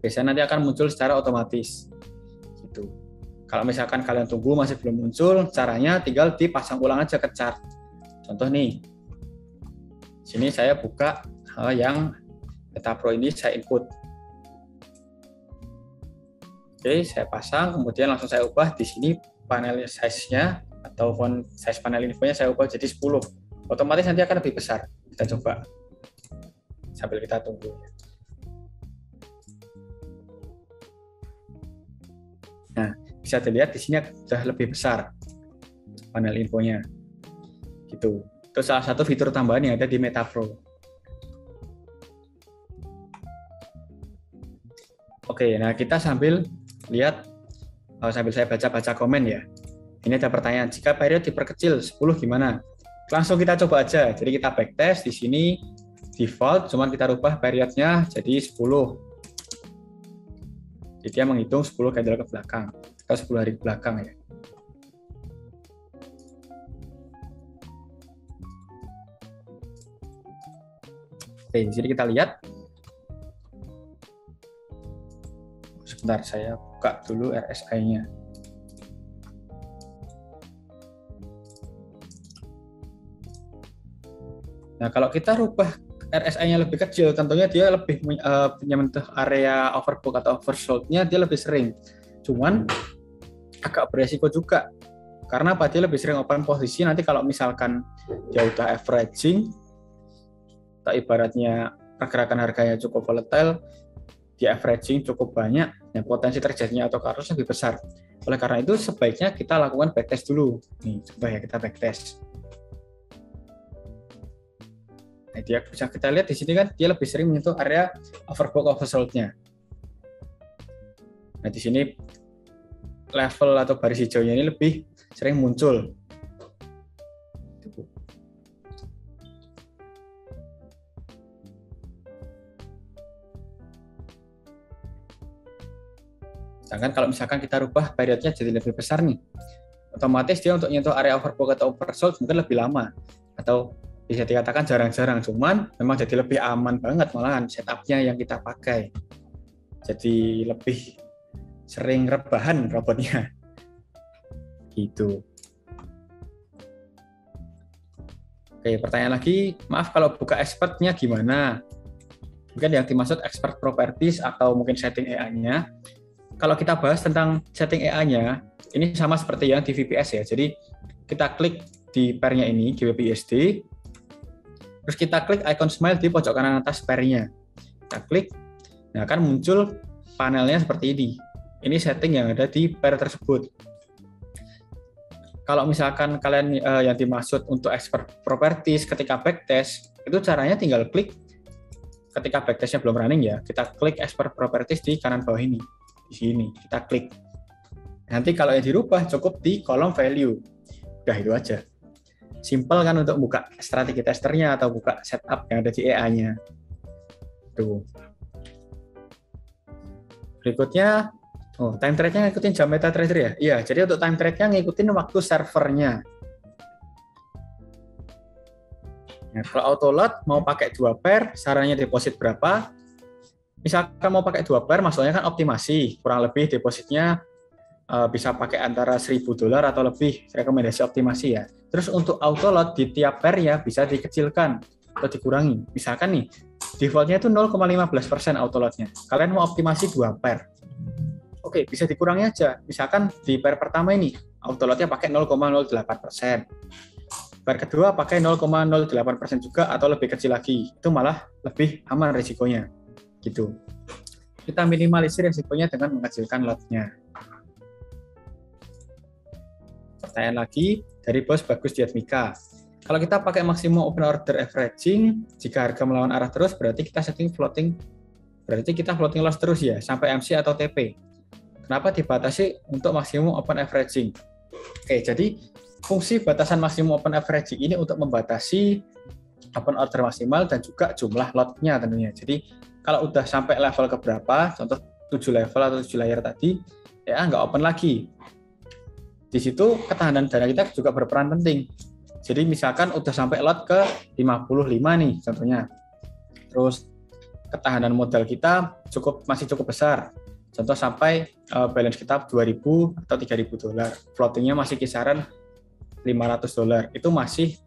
biasanya nanti akan muncul secara otomatis. Gitu. Kalau misalkan kalian tunggu masih belum muncul, caranya tinggal dipasang ulang aja ke chart. Contoh nih, sini saya buka yang MetaPro ini, saya input. Oke, saya pasang, kemudian langsung saya ubah di sini panel size-nya atau font size panel infonya saya ubah jadi 10. Otomatis nanti akan lebih besar. Kita coba. Sambil kita tunggu. Nah, bisa dilihat di sini sudah lebih besar panel infonya. Gitu. Itu salah satu fitur tambahan yang ada di MetaPro. Oke, nah kita sambil lihat, sambil saya baca-baca komen ya. Ini ada pertanyaan, jika period diperkecil 10 gimana? Langsung kita coba aja. Jadi kita backtest di sini. Default, cuman kita rubah periodnya jadi 10. Jadi dia menghitung 10 candle ke belakang, atau 10 hari ke belakang ya. Oke, di sini kita lihat. Sebentar, saya buka dulu RSI-nya. Nah, kalau kita rubah RSI-nya lebih kecil, tentunya dia lebih menyentuh area overbook atau oversold-nya dia lebih sering. Cuman agak beresiko juga. Karena apa? Dia lebih sering open posisi, nanti kalau misalkan dia udah averaging, atau ibaratnya pergerakan harganya cukup volatile, dia averaging cukup banyak, dan potensi terjadinya AutoCAD loss lebih besar. Oleh karena itu, sebaiknya kita lakukan backtest dulu. Nih, coba ya kita backtest. Nah, dia bisa kita lihat di sini kan dia lebih sering menyentuh area overbought oversold-nya. Nah, di sini level atau baris hijaunya ini lebih sering muncul. Sedangkan kalau misalkan kita rubah periodnya jadi lebih besar nih, otomatis dia untuk menyentuh area overbought atau oversold mungkin lebih lama, atau bisa dikatakan jarang-jarang, cuman memang jadi lebih aman banget malahan setup-nya yang kita pakai. Jadi lebih sering rebahan robotnya. Gitu. Oke, pertanyaan lagi, maaf kalau buka expertnya gimana? Mungkin yang dimaksud expert properties atau mungkin setting EA-nya. Kalau kita bahas tentang setting EA-nya, ini sama seperti yang di VPS ya. Jadi kita klik di pair-nya ini, GBP/USD, terus kita klik icon smile di pojok kanan atas pair-nya. Kita klik, nah akan muncul panelnya seperti ini. Ini setting yang ada di pair tersebut. kalau misalkan kalian yang dimaksud untuk expert properties ketika backtest, itu caranya tinggal klik ketika backtestnya belum running ya, kita klik expert properties di kanan bawah ini. Di sini, kita klik. Nanti kalau yang dirubah cukup di kolom value. Udah itu aja. Simple kan untuk buka strategi testernya atau buka setup yang ada di EA-nya. Tuh. Berikutnya, time trade-nya ngikutin jam MetaTrader ya? Iya, jadi untuk time trade-nya ngikutin waktu servernya. Nah, kalau auto load mau pakai 2 pair, sarannya deposit berapa? Misalkan mau pakai 2 pair, maksudnya kan optimasi. Kurang lebih depositnya bisa pakai antara $1.000 atau lebih, rekomendasi optimasi ya. Terus untuk auto load di tiap pair ya bisa dikecilkan atau dikurangi. Misalkan nih, defaultnya itu 0,15% auto load-nya. Kalian mau optimasi 2 pair. Oke, bisa dikurangi aja. Misalkan di pair pertama ini, auto load-nya pakai 0,08%. Pair kedua pakai 0,08% juga atau lebih kecil lagi. Itu malah lebih aman risikonya. Gitu. Kita minimalisir risikonya dengan mengecilkan lot-nya. Pertanyaan lagi dari Bos Bagus Diatmika. Kalau kita pakai maksimum open order averaging, jika harga melawan arah terus, berarti kita setting floating, berarti kita floating loss terus ya, sampai MC atau TP. Kenapa dibatasi untuk maksimum open averaging? Oke, jadi fungsi batasan maksimum open averaging ini untuk membatasi open order maksimal dan juga jumlah lot-nya tentunya. Jadi kalau udah sampai level keberapa, contoh 7 level atau 7 layer tadi, ya nggak open lagi. Di situ ketahanan dana kita juga berperan penting. Jadi misalkan udah sampai lot ke 55 nih contohnya. Terus ketahanan modal kita masih cukup besar. Contoh sampai balance kita $2.000 atau $3.000. Floatingnya masih kisaran $500. Itu masih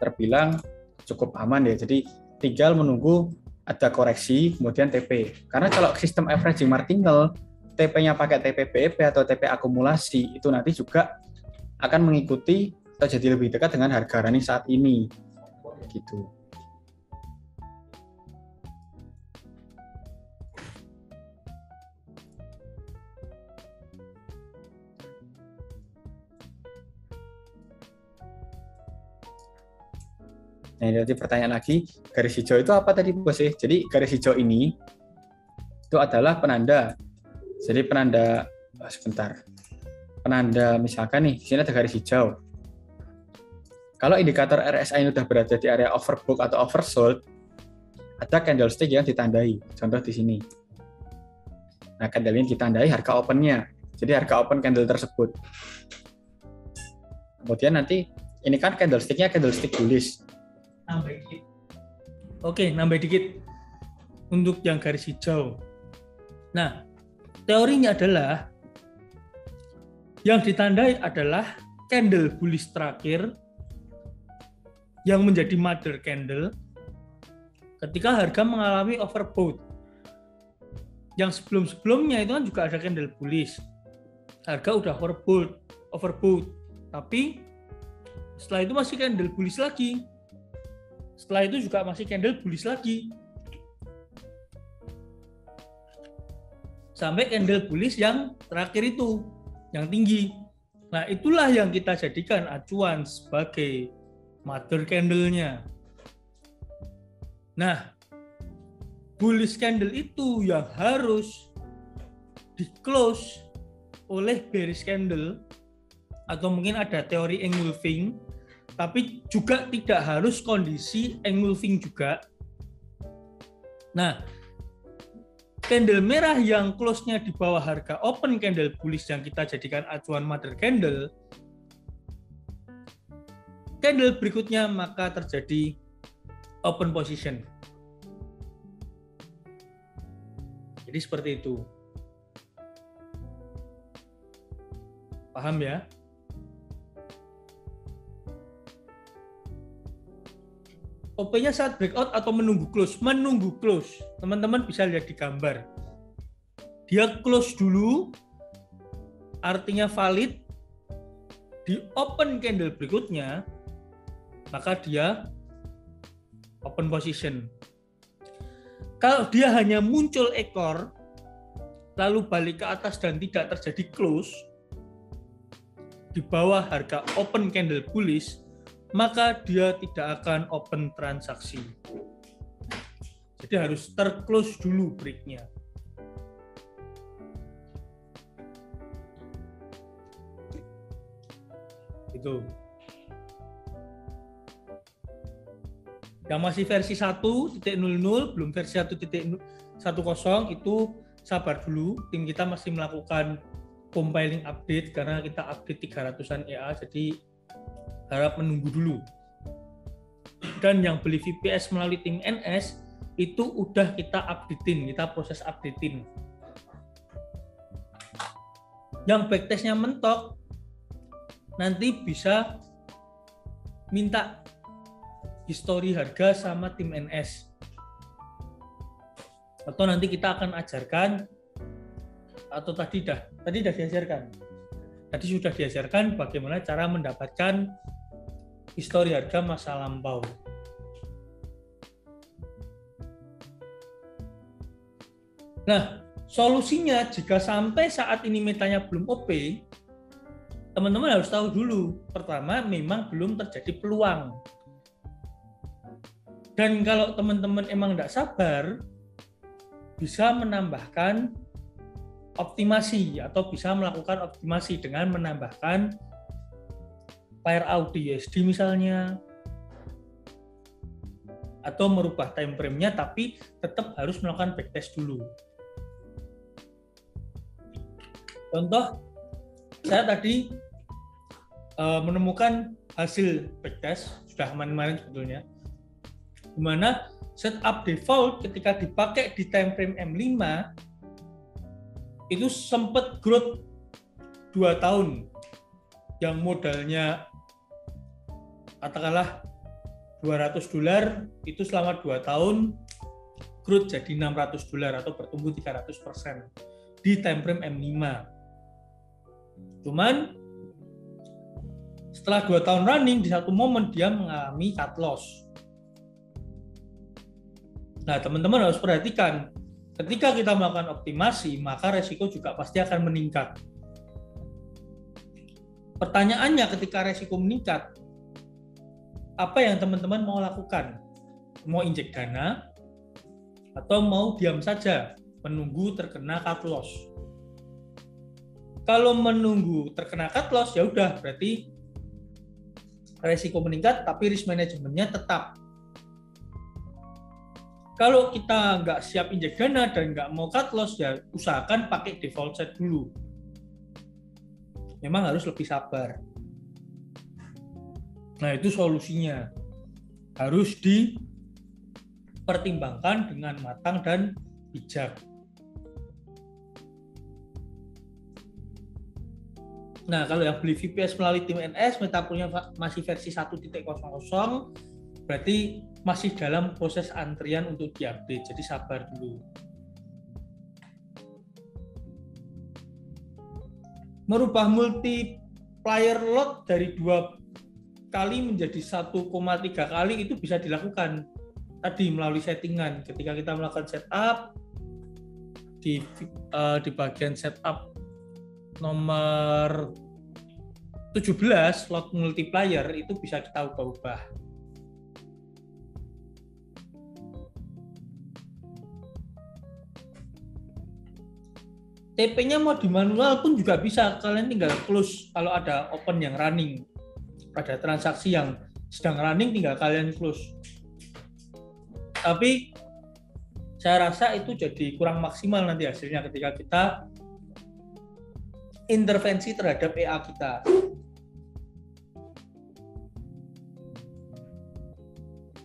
terbilang cukup aman ya. Jadi tinggal menunggu ada koreksi kemudian TP. Karena kalau sistem averaging martingale, TP-nya pakai TP BEP atau TP akumulasi, itu nanti juga akan mengikuti atau jadi lebih dekat dengan harga running saat ini. Gitu. Nah, ini nanti pertanyaan lagi, garis hijau itu apa tadi Bos? Jadi garis hijau ini itu adalah penanda. Jadi penanda, penanda misalkan nih, di sini ada garis hijau. Kalau indikator RSI ini sudah berada di area overbook atau oversold, ada candlestick yang ditandai. Contoh di sini. Nah, candle ini ditandai harga open-nya. Jadi harga open candle tersebut. Kemudian nanti, ini kan candlestick-nya candlestick bullish. Nambah dikit. Oke, nambah dikit. Untuk yang garis hijau. Nah, teorinya adalah yang ditandai adalah candle bullish terakhir yang menjadi mother candle ketika harga mengalami overbought. Yang sebelum-sebelumnya itu kan juga ada candle bullish. Harga udah overbought. Tapi setelah itu masih candle bullish lagi. Setelah itu juga masih candle bullish lagi. Sampai candle bullish yang terakhir itu, yang tinggi. Nah, itulah yang kita jadikan acuan sebagai mother candle-nya. Nah, bullish candle itu yang harus di-close oleh bearish candle, atau mungkin ada teori engulfing, tapi juga tidak harus kondisi engulfing juga. Nah, candle merah yang close-nya di bawah harga open candle bullish yang kita jadikan acuan mother candle, candle berikutnya maka terjadi open position. Jadi seperti itu. Paham ya? OP-nya saat breakout atau menunggu close? Menunggu close. Teman-teman bisa lihat di gambar. Dia close dulu, artinya valid. Di open candle berikutnya, maka dia open position. Kalau dia hanya muncul ekor, lalu balik ke atas dan tidak terjadi close, di bawah harga open candle bullish, maka dia tidak akan open transaksi. Jadi harus terclose dulu break-nya. Itu. Yang masih versi 1.00, belum versi 1.10 itu sabar dulu. Tim kita masih melakukan compiling update karena kita update 300-an EA, jadi harap menunggu dulu. Dan yang beli VPS melalui tim NS itu udah kita updatein, kita proses updatein. Yang backtestnya mentok nanti bisa minta histori harga sama tim NS, atau nanti kita akan ajarkan, atau tadi sudah diajarkan bagaimana cara mendapatkan histori harga masa lampau. Nah, solusinya jika sampai saat ini metanya belum OP, teman-teman harus tahu dulu, pertama memang belum terjadi peluang. Dan kalau teman-teman emang tidak sabar, bisa menambahkan optimasi atau bisa melakukan optimasi dengan menambahkan pair out di USD misalnya, atau merubah time frame-nya, tapi tetap harus melakukan backtest dulu. Contoh, saya tadi menemukan hasil backtest, sudah kemarin sebetulnya, di mana setup default ketika dipakai di time frame M5 itu sempat growth 2 tahun, yang modalnya katakanlah $200 itu selama 2 tahun growth jadi $600 atau bertumbuh 300% di time frame M5. Cuman setelah 2 tahun running, di satu momen dia mengalami cut loss. Nah, teman-teman harus perhatikan, ketika kita melakukan optimasi, maka resiko juga pasti akan meningkat. Pertanyaannya, ketika resiko meningkat, apa yang teman-teman mau lakukan? Mau injek dana, atau mau diam saja, menunggu terkena cut loss? Kalau menunggu terkena cut loss, ya udah, berarti resiko meningkat, tapi risk manajemennya tetap. Kalau kita nggak siap injek dana dan nggak mau cut loss, ya usahakan pakai default set dulu. Memang harus lebih sabar. Nah, itu solusinya. Harus dipertimbangkan dengan matang dan bijak. Nah, kalau yang beli VPS melalui tim NS, metapoolnya masih versi 1.00, berarti masih dalam proses antrian untuk diupdate, jadi sabar dulu. Merubah multiplier lot dari 2 kali menjadi 1,3 kali itu bisa dilakukan tadi melalui settingan. Ketika kita melakukan setup di bagian setup nomor 17 lot multiplier itu bisa kita ubah-ubah. TP-nya mau di manual pun juga bisa, kalian tinggal close kalau ada open yang running. Pada transaksi yang sedang running tinggal kalian close. Tapi saya rasa itu jadi kurang maksimal nanti hasilnya ketika kita intervensi terhadap EA kita.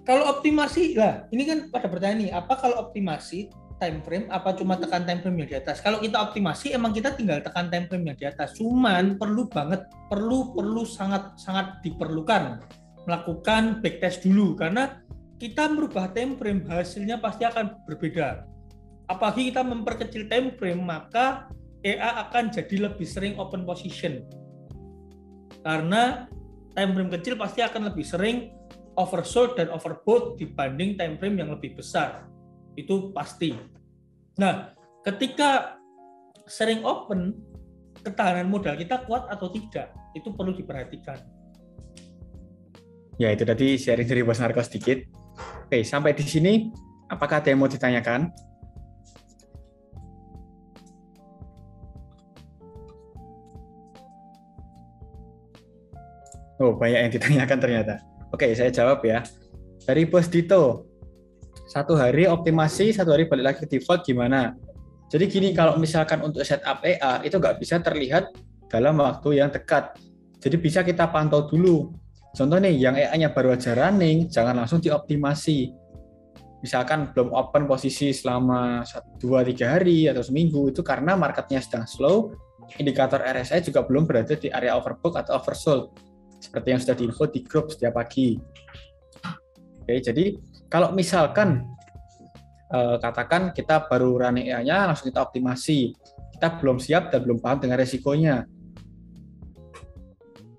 Kalau optimasi, lah ini kan pada bertanya nih, apa kalau optimasi time frame, apa cuma tekan time frame yang di atas? Kalau kita optimasi, emang kita tinggal tekan time frame yang di atas. Cuman perlu sangat diperlukan melakukan backtest dulu, karena kita merubah time frame, hasilnya pasti akan berbeda. Apalagi kita memperkecil time frame, maka EA akan jadi lebih sering open position. Karena time frame kecil pasti akan lebih sering oversold dan overbought dibanding time frame yang lebih besar. Itu pasti. Nah, ketika sering open, ketahanan modal kita kuat atau tidak. Itu perlu diperhatikan. Ya, itu tadi sharing dari Bos Narko sedikit. Oke, sampai di sini apakah ada yang mau ditanyakan? Oh, banyak yang ditanyakan ternyata. Oke, saya jawab ya. Dari Bos Dito, 1 hari optimasi, 1 hari balik lagi ke default gimana? Jadi gini, kalau misalkan untuk setup EA, itu nggak bisa terlihat dalam waktu yang dekat. Jadi bisa kita pantau dulu. Contoh nih, yang EA-nya baru aja running, jangan langsung dioptimasi. Misalkan belum open posisi selama 2-3 hari atau seminggu, itu karena marketnya sedang slow, indikator RSI juga belum berada di area overbook atau oversold. Seperti yang sudah diinfo di grup setiap pagi. Oke, jadi kalau misalkan katakan kita baru running EA-nya, langsung kita optimasi. Kita belum siap dan belum paham dengan resikonya.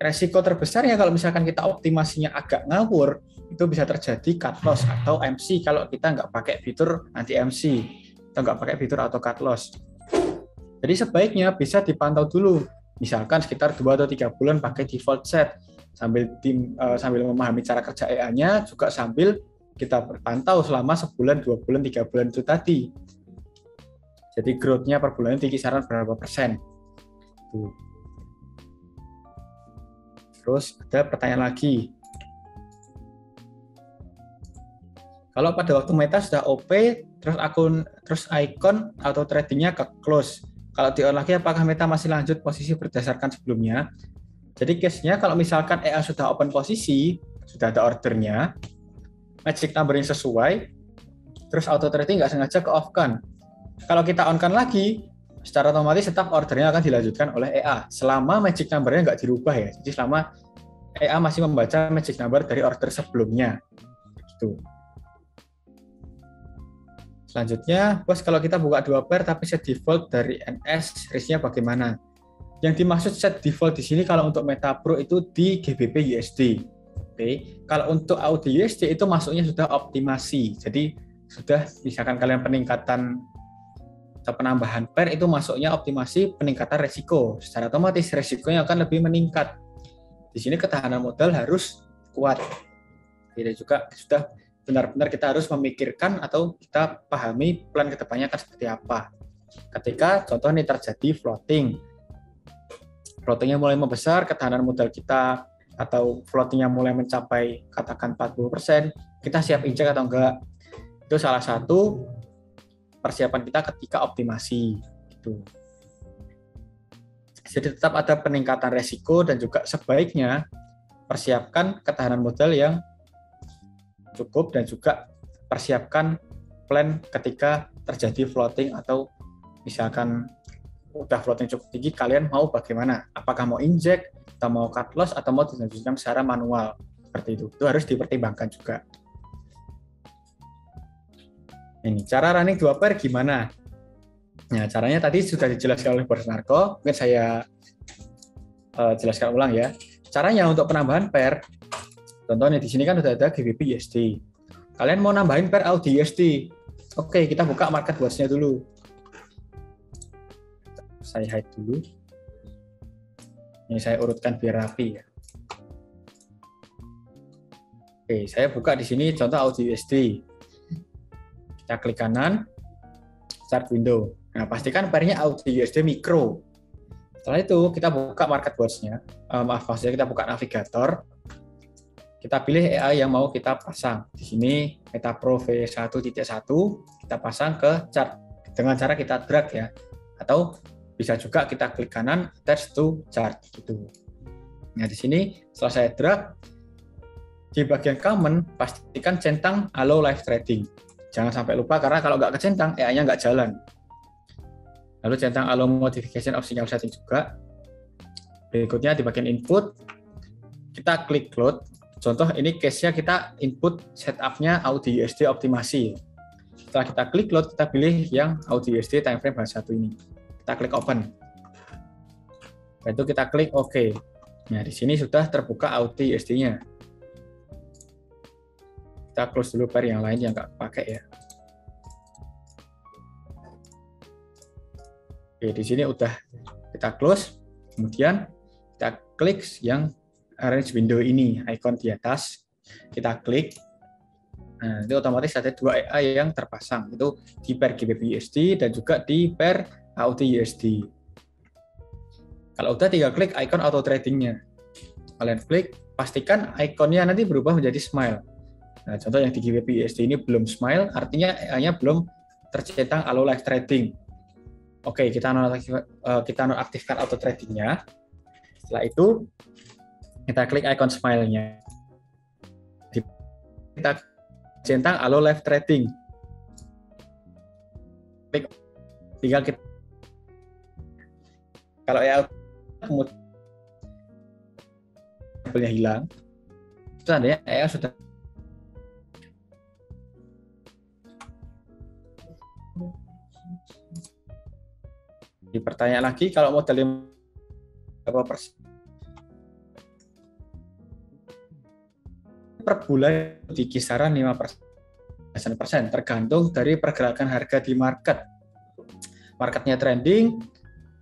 Resiko terbesarnya kalau misalkan kita optimasinya agak ngawur, itu bisa terjadi cut loss atau MC kalau kita nggak pakai fitur anti MC atau nggak pakai fitur auto cut loss. Jadi sebaiknya bisa dipantau dulu. Misalkan sekitar 2 atau 3 bulan pakai default set, sambil memahami cara kerja EA-nya, juga sambil kita pantau selama sebulan, 2 bulan, 3 bulan itu tadi. Jadi growth-nya per bulannya di kisaran berapa persen. Tuh. Terus ada pertanyaan lagi. Kalau pada waktu Meta sudah OP, terus icon auto tradingnya ke close. Kalau di on lagi, apakah Meta masih lanjut posisi berdasarkan sebelumnya? Jadi case-nya kalau misalkan EA sudah open posisi, sudah ada ordernya, magic number yang sesuai, terus auto trading nggak sengaja ke off-kan. Kalau kita on-kan lagi, secara otomatis tetap ordernya akan dilanjutkan oleh EA selama magic number-nya nggak dirubah ya. Jadi selama EA masih membaca magic number dari order sebelumnya. Gitu. Selanjutnya, bos, kalau kita buka 2 pair tapi set default dari NS, risk-nya bagaimana? Yang dimaksud set default di sini kalau untuk Meta Pro itu di GBP USD. Oke. Kalau untuk AUD USD itu masuknya sudah optimasi. Jadi sudah misalkan kalian peningkatan atau penambahan pair itu masuknya optimasi peningkatan resiko. Secara otomatis resikonya akan lebih meningkat. Di sini ketahanan modal harus kuat. Tidak juga sudah benar-benar kita harus memikirkan atau kita pahami plan kedepannya akan seperti apa. Ketika contoh ini terjadi floatingnya mulai membesar, ketahanan modal kita atau floatingnya mulai mencapai katakan 40%, kita siap injek atau enggak. Itu salah satu persiapan kita ketika optimasi. Gitu. Jadi tetap ada peningkatan resiko dan juga sebaiknya persiapkan ketahanan modal yang cukup dan juga persiapkan plan ketika terjadi floating atau misalkan udah floating cukup tinggi, kalian mau bagaimana? Apakah mau injek atau mau cut loss atau mau dilanjutkan secara manual? Seperti itu. Itu harus dipertimbangkan juga. Ini cara running 2 pair gimana? Nah, caranya tadi sudah dijelaskan oleh Bos Narko, mungkin saya jelaskan ulang ya. Caranya untuk penambahan pair, contohnya di sini kan sudah ada GBP USD. Kalian mau nambahin pair AUD USD. Oke, kita buka market watch-nya dulu. Saya hide dulu. Ini saya urutkan biar rapi ya. Oke, saya buka di sini contoh AUD USD. Kita klik kanan, start window. Nah, pastikan pairnya AUD USD Micro. Setelah itu kita buka market watch-nya. Maksudnya kita buka navigator. Kita pilih EA yang mau kita pasang. Di sini Meta Pro V1.1 kita pasang ke chart dengan cara kita drag ya. Atau bisa juga kita klik kanan attach to chart gitu. Nah, di sini setelah saya drag di bagian common pastikan centang allow live trading. Jangan sampai lupa karena kalau nggak kecentang EA-nya nggak jalan. Lalu centang allow modification of signal setting juga. Berikutnya di bagian input kita klik load. Contoh ini case-nya kita input setup-nya AUD USD optimasi. Setelah kita klik load, kita pilih yang AUD USD time frame bahas 1 ini. Kita klik open. Setelah itu kita klik OK. Nah, di sini sudah terbuka AUD USD-nya. Kita close dulu pair yang lain yang nggak pakai ya. Oke, di sini udah kita close. Kemudian kita klik yang arrange window ini, icon di atas, kita klik. Nah, itu otomatis ada 2 EA yang terpasang, itu di pair GBP/USD dan juga di pair AUD/USD. Kalau udah, tinggal klik icon auto tradingnya. Kalian klik, pastikan ikonnya nanti berubah menjadi smile. Nah, contoh yang di GBP/USD ini belum smile, artinya EA-nya belum tercentang Allo Live Trading. Oke, kita nonaktifkan auto tradingnya. Setelah itu, kita klik icon smile-nya. Kita centang Allo Live Trading. Klik, tinggal kita. Kalau EA kemudian labelnya hilang, itu tandanya EA sudah. Dipertanyaan lagi, kalau modalnya berapa persen per bulan di kisaran 5%, tergantung dari pergerakan harga di market. Marketnya trending,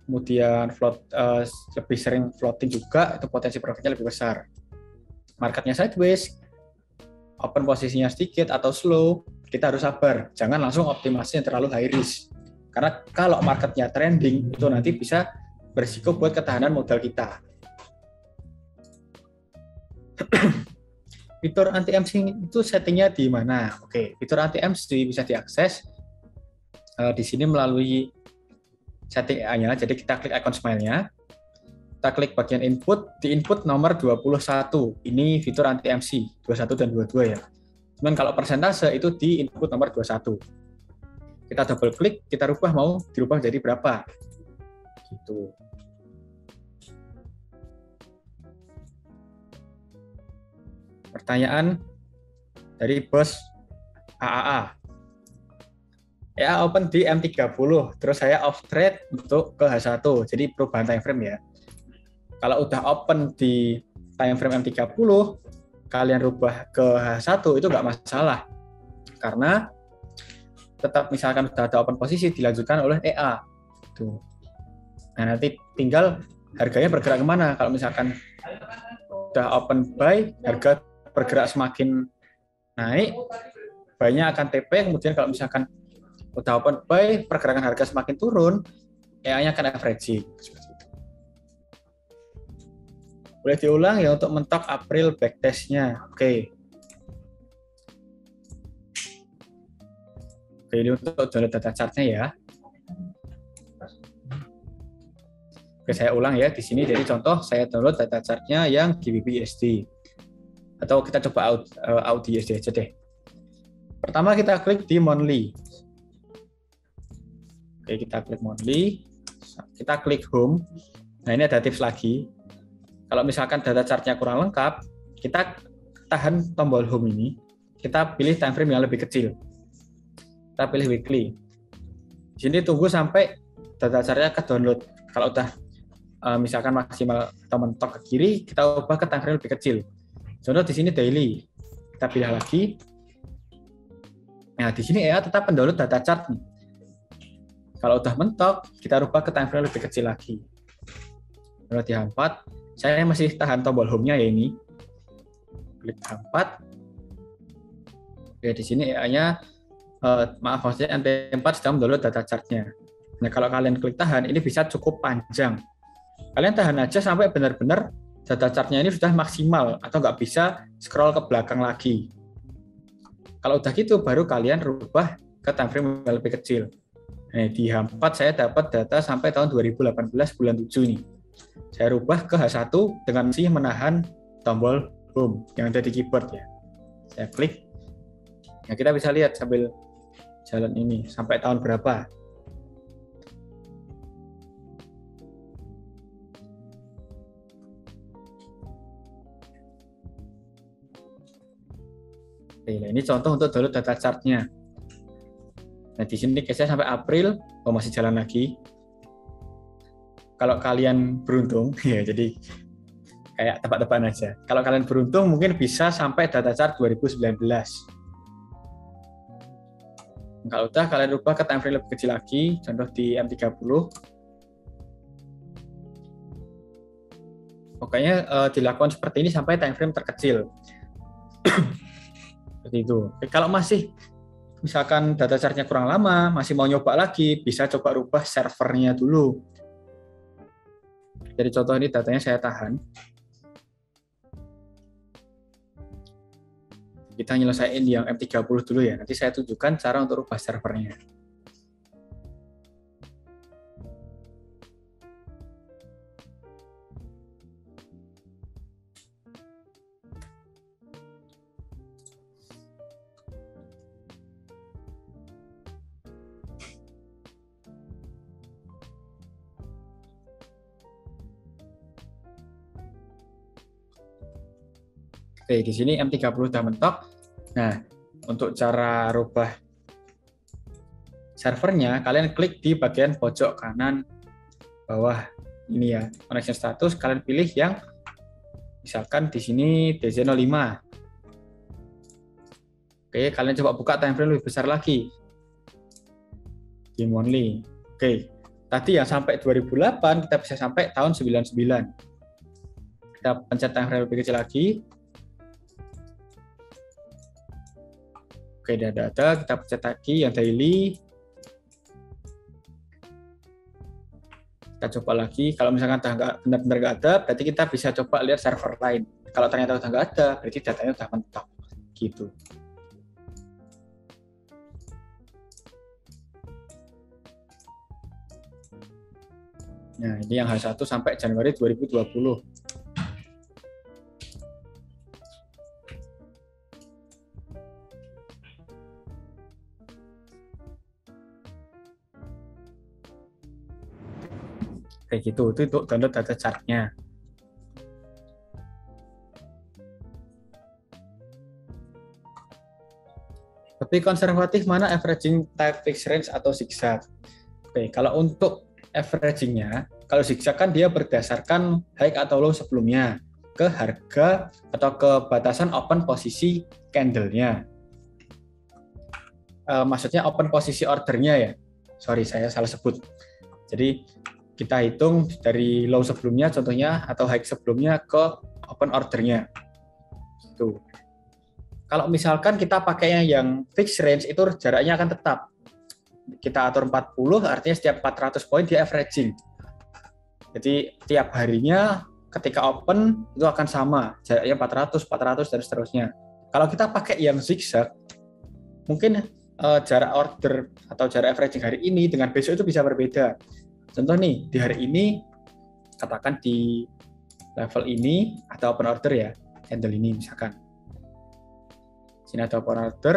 kemudian lebih sering floating juga, itu potensi profitnya lebih besar. Marketnya sideways, open posisinya sedikit atau slow, kita harus sabar, jangan langsung optimasi yang terlalu high risk. Karena kalau marketnya trending, itu nanti bisa berisiko buat ketahanan modal kita. Fitur anti-MC itu settingnya di mana? Oke, fitur anti-MC bisa diakses di sini melalui setting AI-nya. Jadi kita klik icon smile-nya, kita klik bagian input, di input nomor 21. Ini fitur anti-MC, 21 dan 22 ya. Cuman kalau persentase itu di input nomor 21. Kita double klik, kita rubah mau dirubah jadi berapa. Gitu. Pertanyaan dari bos AAA. Ya, open di M30, terus saya off trade untuk ke H1, jadi perubahan time frame ya. Kalau udah open di time frame M30, kalian rubah ke H1 itu nggak masalah. Karena tetap misalkan sudah ada open posisi dilanjutkan oleh EA. Tuh. Nah, nanti tinggal harganya bergerak kemana. Kalau misalkan udah open buy, harga bergerak semakin naik, buy-nya akan TP, kemudian kalau misalkan udah open buy, pergerakan harga semakin turun, EA-nya akan averaging. Boleh diulang ya untuk mentok April backtest-nya. Oke. Oke, ini untuk download data chart-nya ya. Oke, saya ulang ya di sini. Jadi contoh saya download data chart-nya yang GBP/USD. Atau kita coba AUD/USD aja deh. Pertama kita klik di monthly. Oke, kita klik monthly. Kita klik home. Nah, ini ada tips lagi. Kalau misalkan data chart-nya kurang lengkap, kita tahan tombol home ini. Kita pilih time frame yang lebih kecil. Kita pilih weekly. Di sini tunggu sampai data chart-nya ke download. Kalau udah misalkan maksimal atau mentok ke kiri, kita ubah ke time frame lebih kecil. Contoh di sini daily. Kita pilih lagi. Nah, di sini EA tetap mendownload data chart nih. Kalau udah mentok, kita rubah ke time frame lebih kecil lagi. Kalau di H4, saya masih tahan tombol home-nya ya ini. Klik H4. Oke, di sini EA-nya maaf maksudnya MP4 sedang mendownload data chart-nya. Nah, kalau kalian klik tahan, ini bisa cukup panjang. Kalian tahan aja sampai benar-benar data chart-nya ini sudah maksimal atau nggak bisa scroll ke belakang lagi. Kalau udah gitu, baru kalian rubah ke time frame yang lebih kecil. Nah, di H4 saya dapat data sampai tahun 2018 bulan 7 nih. Saya rubah ke H1 dengan masih menahan tombol home yang ada di keyboard ya. Saya klik. Nah, kita bisa lihat sambil jalan ini sampai tahun berapa. Oke, nah ini contoh untuk download data chart-nya. Nah, di sini case-nya sampai April, masih jalan lagi. Kalau kalian beruntung, ya jadi kayak tebak-tebakan aja. Kalau kalian beruntung mungkin bisa sampai data chart 2019. Kalau udah, kalian rubah ke time frame lebih kecil lagi, contoh di M30. Pokoknya dilakukan seperti ini sampai time frame terkecil. Seperti itu. Kalau masih misalkan data charge-nya kurang lama, masih mau nyoba lagi, bisa coba rubah servernya dulu. Jadi contoh ini datanya saya tahan. Kita nyelesain yang M30 dulu ya. Nanti saya tunjukkan cara untuk rubah servernya. Oke, di sini M30 sudah mentok. Nah, untuk cara rubah servernya, kalian klik di bagian pojok kanan bawah ini ya, connection status, kalian pilih yang misalkan di sini DC05. Oke, kalian coba buka time frame lebih besar lagi. Game only. Oke, tadi yang sampai 2008, kita bisa sampai tahun 99. Kita pencet time frame lebih kecil lagi. Oke, udah ada, kita pencet lagi yang daily. Kita coba lagi, kalau misalkan benar-benar nggak ada, berarti kita bisa coba lihat server lain. Kalau ternyata udah nggak ada, berarti datanya udah mentok. Gitu. Nah, ini yang H1 sampai Januari 2020. Kayak gitu, itu untuk download data chart-nya. Tapi konservatif mana averaging type fixed range atau zigzag? Oke, kalau untuk averaging-nya, kalau zigzag kan dia berdasarkan high atau low sebelumnya ke harga atau ke batasan open posisi candle-nya. Maksudnya open posisi order-nya ya. Sorry, saya salah sebut. Jadi kita hitung dari low sebelumnya contohnya atau high sebelumnya ke open order-nya. Tuh. Kalau misalkan kita pakainya yang fixed range itu jaraknya akan tetap. Kita atur 40 artinya setiap 400 poin dia averaging. Jadi tiap harinya ketika open itu akan sama, jaraknya 400, 400 dan seterusnya. Kalau kita pakai yang zigzag mungkin jarak order atau jarak averaging hari ini dengan besok itu bisa berbeda. Contoh nih, di hari ini, katakan di level ini, ada open order ya, candle ini misalkan. Sini ada open order.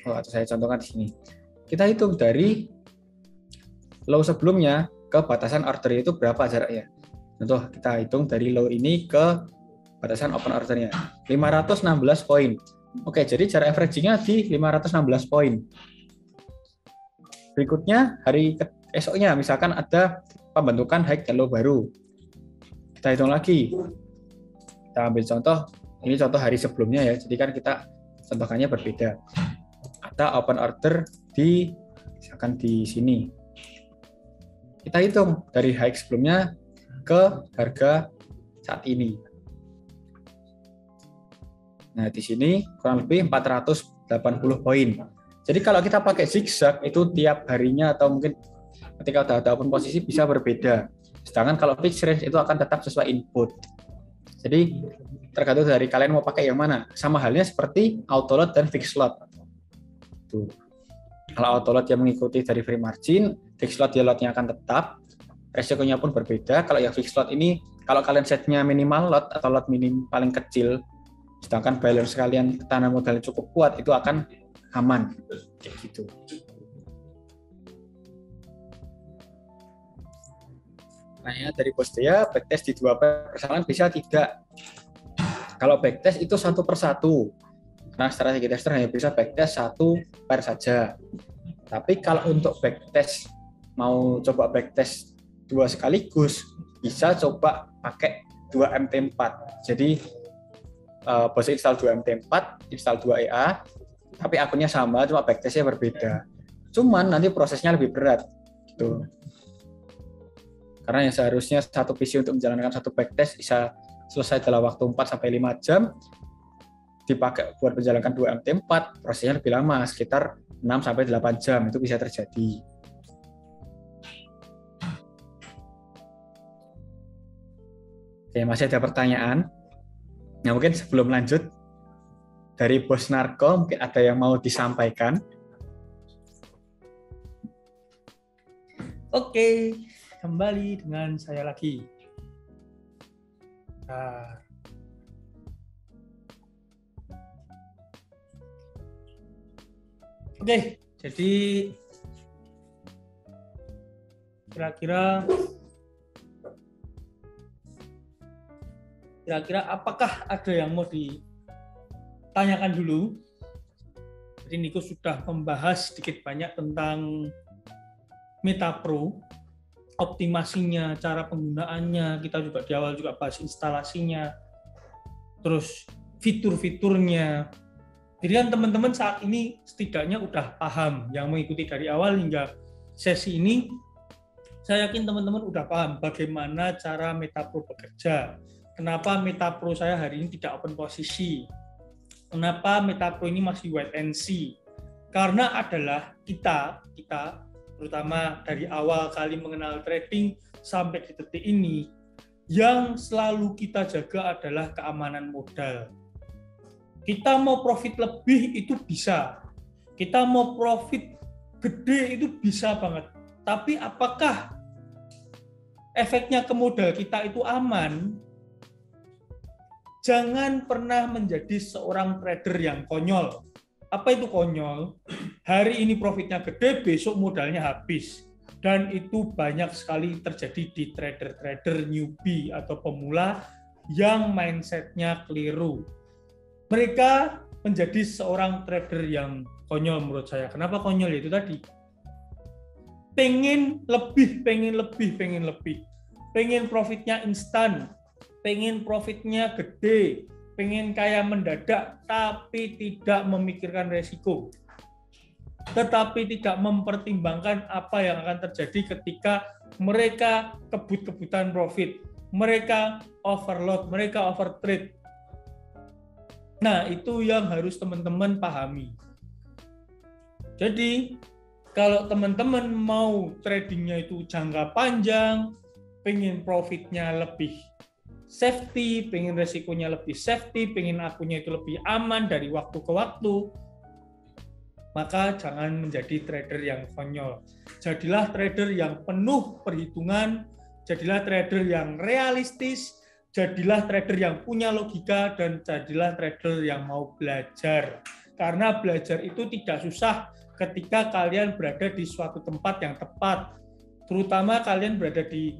Atau saya contohkan di sini. Kita hitung dari low sebelumnya ke batasan order itu berapa jaraknya. Contoh, kita hitung dari low ini ke batasan open ordernya. 516 poin. Oke, jadi jarak averaging-nya di 516 poin. Berikutnya, hari esoknya, misalkan ada pembentukan high dan low baru. Kita hitung lagi. Kita ambil contoh, ini contoh hari sebelumnya ya, jadi kan kita contohkannya berbeda. Ada open order di, misalkan di sini. Kita hitung dari high sebelumnya ke harga saat ini. Nah, di sini kurang lebih 480 poin. Jadi kalau kita pakai zigzag itu tiap harinya atau mungkin ketika udah ada open posisi bisa berbeda. Sedangkan kalau fixed range itu akan tetap sesuai input. Jadi tergantung dari kalian mau pakai yang mana. Sama halnya seperti auto lot dan fixed lot. Tuh. Kalau auto lot yang mengikuti dari free margin, fixed lot dia lotnya akan tetap. Resikonya pun berbeda. Kalau yang fixed lot ini kalau kalian setnya minimal lot atau lot minim paling kecil, sedangkan balance kalian tanam modalnya cukup kuat, itu akan aman kayak gitu. Nah, dari Bos Dea, backtest di 2 persamaan bisa tidak? Kalau backtest itu 1 per 1. Karena strategi tester hanya bisa backtest 1 pair saja. Tapi kalau untuk backtest, mau coba backtest 2 sekaligus, bisa coba pakai 2 MT4. Jadi Bos install 2 MT4, install 2 EA, tapi akunnya sama, cuma backtestnya berbeda. Cuman nanti prosesnya lebih berat. Gitu. Karena yang seharusnya satu PC untuk menjalankan satu backtest bisa selesai dalam waktu 4-5 jam, dipakai buat menjalankan 2 MT4, prosesnya lebih lama, sekitar 6-8 jam, itu bisa terjadi. Oke, masih ada pertanyaan? Nah, mungkin sebelum lanjut, dari Bos Narko, mungkin ada yang mau disampaikan? Oke, kembali dengan saya lagi. Oke, jadi kira-kira apakah ada yang mau ditanyakan dulu? Jadi Niko sudah membahas sedikit banyak tentang MetaPro, optimasinya, cara penggunaannya, kita juga di awal juga bahas instalasinya, terus fitur-fiturnya. Jadi kan teman-teman saat ini setidaknya udah paham, yang mengikuti dari awal hingga sesi ini, saya yakin teman-teman udah paham bagaimana cara MetaPro bekerja. Kenapa MetaPro saya hari ini tidak open posisi? Kenapa MetaPro ini masih wait and see? Karena adalah kita terutama dari awal kali mengenal trading sampai di detik ini, yang selalu kita jaga adalah keamanan modal. Kita mau profit lebih itu bisa, kita mau profit gede itu bisa banget. Tapi apakah efeknya ke modal kita itu aman? Jangan pernah menjadi seorang trader yang konyol. Apa itu konyol? Hari ini profitnya gede, besok modalnya habis. Dan itu banyak sekali terjadi di trader-trader newbie atau pemula yang mindset-nya keliru. Mereka menjadi seorang trader yang konyol menurut saya. Kenapa konyol? Itu tadi. Pengen lebih. Pengen profitnya instan. Pengen profitnya gede. Pengen kaya mendadak, tapi tidak memikirkan resiko. Tetapi tidak mempertimbangkan apa yang akan terjadi ketika mereka kebut-kebutan profit. Mereka overload, mereka overtrade. Nah, itu yang harus teman-teman pahami. Jadi, kalau teman-teman mau tradingnya itu jangka panjang, pengen profitnya lebih safety, pengen resikonya lebih safety, pengen akunnya itu lebih aman dari waktu ke waktu, maka jangan menjadi trader yang konyol. Jadilah trader yang penuh perhitungan, jadilah trader yang realistis, jadilah trader yang punya logika, dan jadilah trader yang mau belajar. Karena belajar itu tidak susah ketika kalian berada di suatu tempat yang tepat. Terutama kalian berada di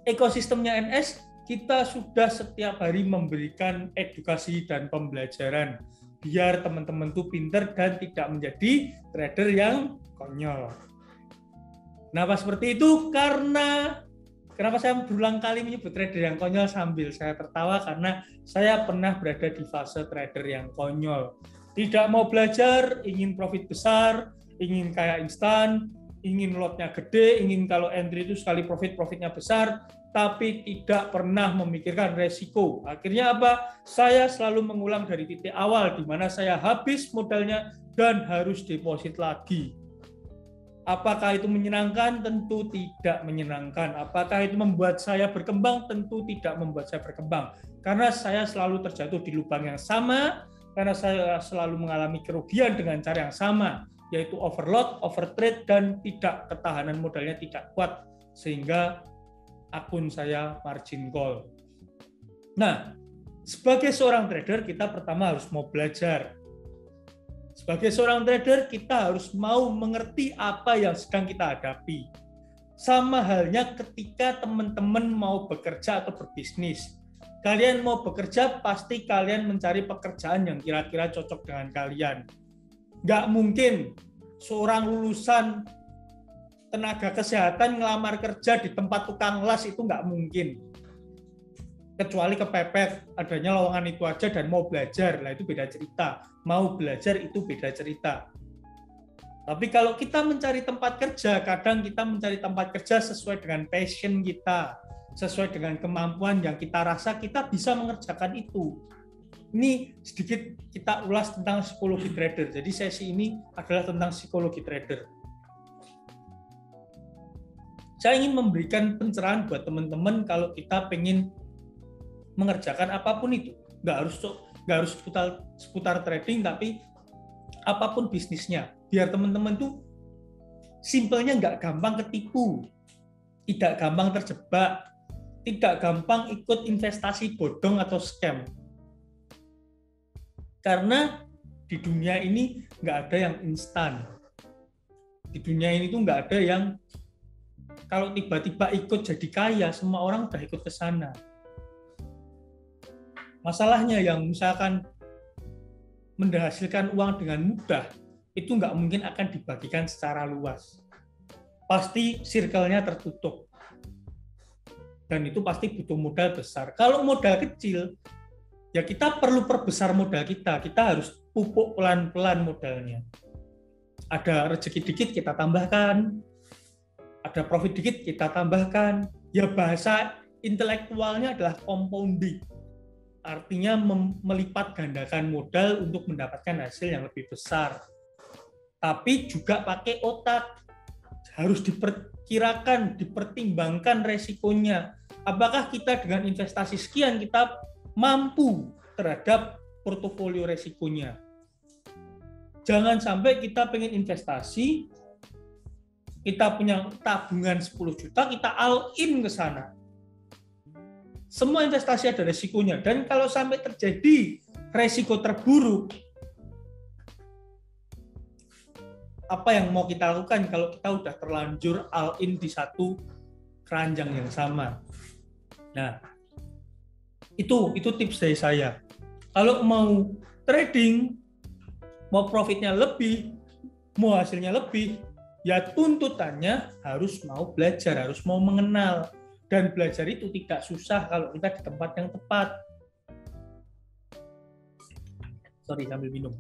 ekosistemnya NS, kita sudah setiap hari memberikan edukasi dan pembelajaran biar teman-teman tuh pinter dan tidak menjadi trader yang konyol. Kenapa seperti itu? Kenapa saya berulang kali menyebut trader yang konyol sambil saya tertawa? Karena saya pernah berada di fase trader yang konyol. Tidak mau belajar, ingin profit besar, ingin kaya instan, ingin lotnya gede, ingin kalau entry itu sekali profitnya besar, tapi tidak pernah memikirkan resiko. Akhirnya apa? Saya selalu mengulang dari titik awal, di mana saya habis modalnya dan harus deposit lagi. Apakah itu menyenangkan? Tentu tidak menyenangkan. Apakah itu membuat saya berkembang? Tentu tidak membuat saya berkembang. Karena saya selalu terjatuh di lubang yang sama, karena saya selalu mengalami kerugian dengan cara yang sama, yaitu overload, overtrade, dan tidak ketahanan modalnya tidak kuat, sehingga akun saya margin call. Nah, sebagai seorang trader, kita pertama harus mau belajar. Sebagai seorang trader, kita harus mau mengerti apa yang sedang kita hadapi. Sama halnya ketika teman-teman mau bekerja atau berbisnis. Kalian mau bekerja, pasti kalian mencari pekerjaan yang kira-kira cocok dengan kalian. Nggak mungkin seorang lulusan tenaga kesehatan ngelamar kerja di tempat tukang las, itu nggak mungkin. Kecuali kepepet, adanya lowongan itu aja dan mau belajar, lah itu beda cerita. Mau belajar itu beda cerita. Tapi kalau kita mencari tempat kerja, kadang kita mencari tempat kerja sesuai dengan passion kita, sesuai dengan kemampuan yang kita rasa kita bisa mengerjakan itu. Ini sedikit kita ulas tentang psikologi trader. Jadi sesi ini adalah tentang psikologi trader. Saya ingin memberikan pencerahan buat teman-teman kalau kita pengen mengerjakan apapun itu. Nggak harus seputar trading, tapi apapun bisnisnya. Biar teman-teman tuh simpelnya nggak gampang ketipu, tidak gampang terjebak, tidak gampang ikut investasi bodong atau scam. Karena di dunia ini nggak ada yang instan. Di dunia ini tuh nggak ada yang kalau tiba-tiba ikut jadi kaya, semua orang udah ikut ke sana. Masalahnya yang misalkan menghasilkan uang dengan mudah, itu nggak mungkin akan dibagikan secara luas. Pasti circle-nya tertutup. Dan itu pasti butuh modal besar. Kalau modal kecil, ya kita perlu perbesar modal kita. Kita harus pupuk pelan-pelan modalnya. Ada rezeki dikit kita tambahkan, ada profit dikit kita tambahkan. Ya bahasa intelektualnya adalah compounding. Artinya melipat gandakan modal untuk mendapatkan hasil yang lebih besar. Tapi juga pakai otak. Harus diperkirakan, dipertimbangkan resikonya. Apakah kita dengan investasi sekian kita mampu terhadap portofolio resikonya. Jangan sampai kita pengen investasi, kita punya tabungan 10 juta, kita all in ke sana. Semua investasi ada resikonya. Dan kalau sampai terjadi resiko terburuk, apa yang mau kita lakukan kalau kita udah terlanjur all in di satu keranjang yang sama. Nah, itu tips dari saya. Kalau mau trading, mau profitnya lebih, mau hasilnya lebih, ya tuntutannya harus mau belajar, harus mau mengenal. Dan belajar itu tidak susah kalau kita di tempat yang tepat. Sorry, sambil minum.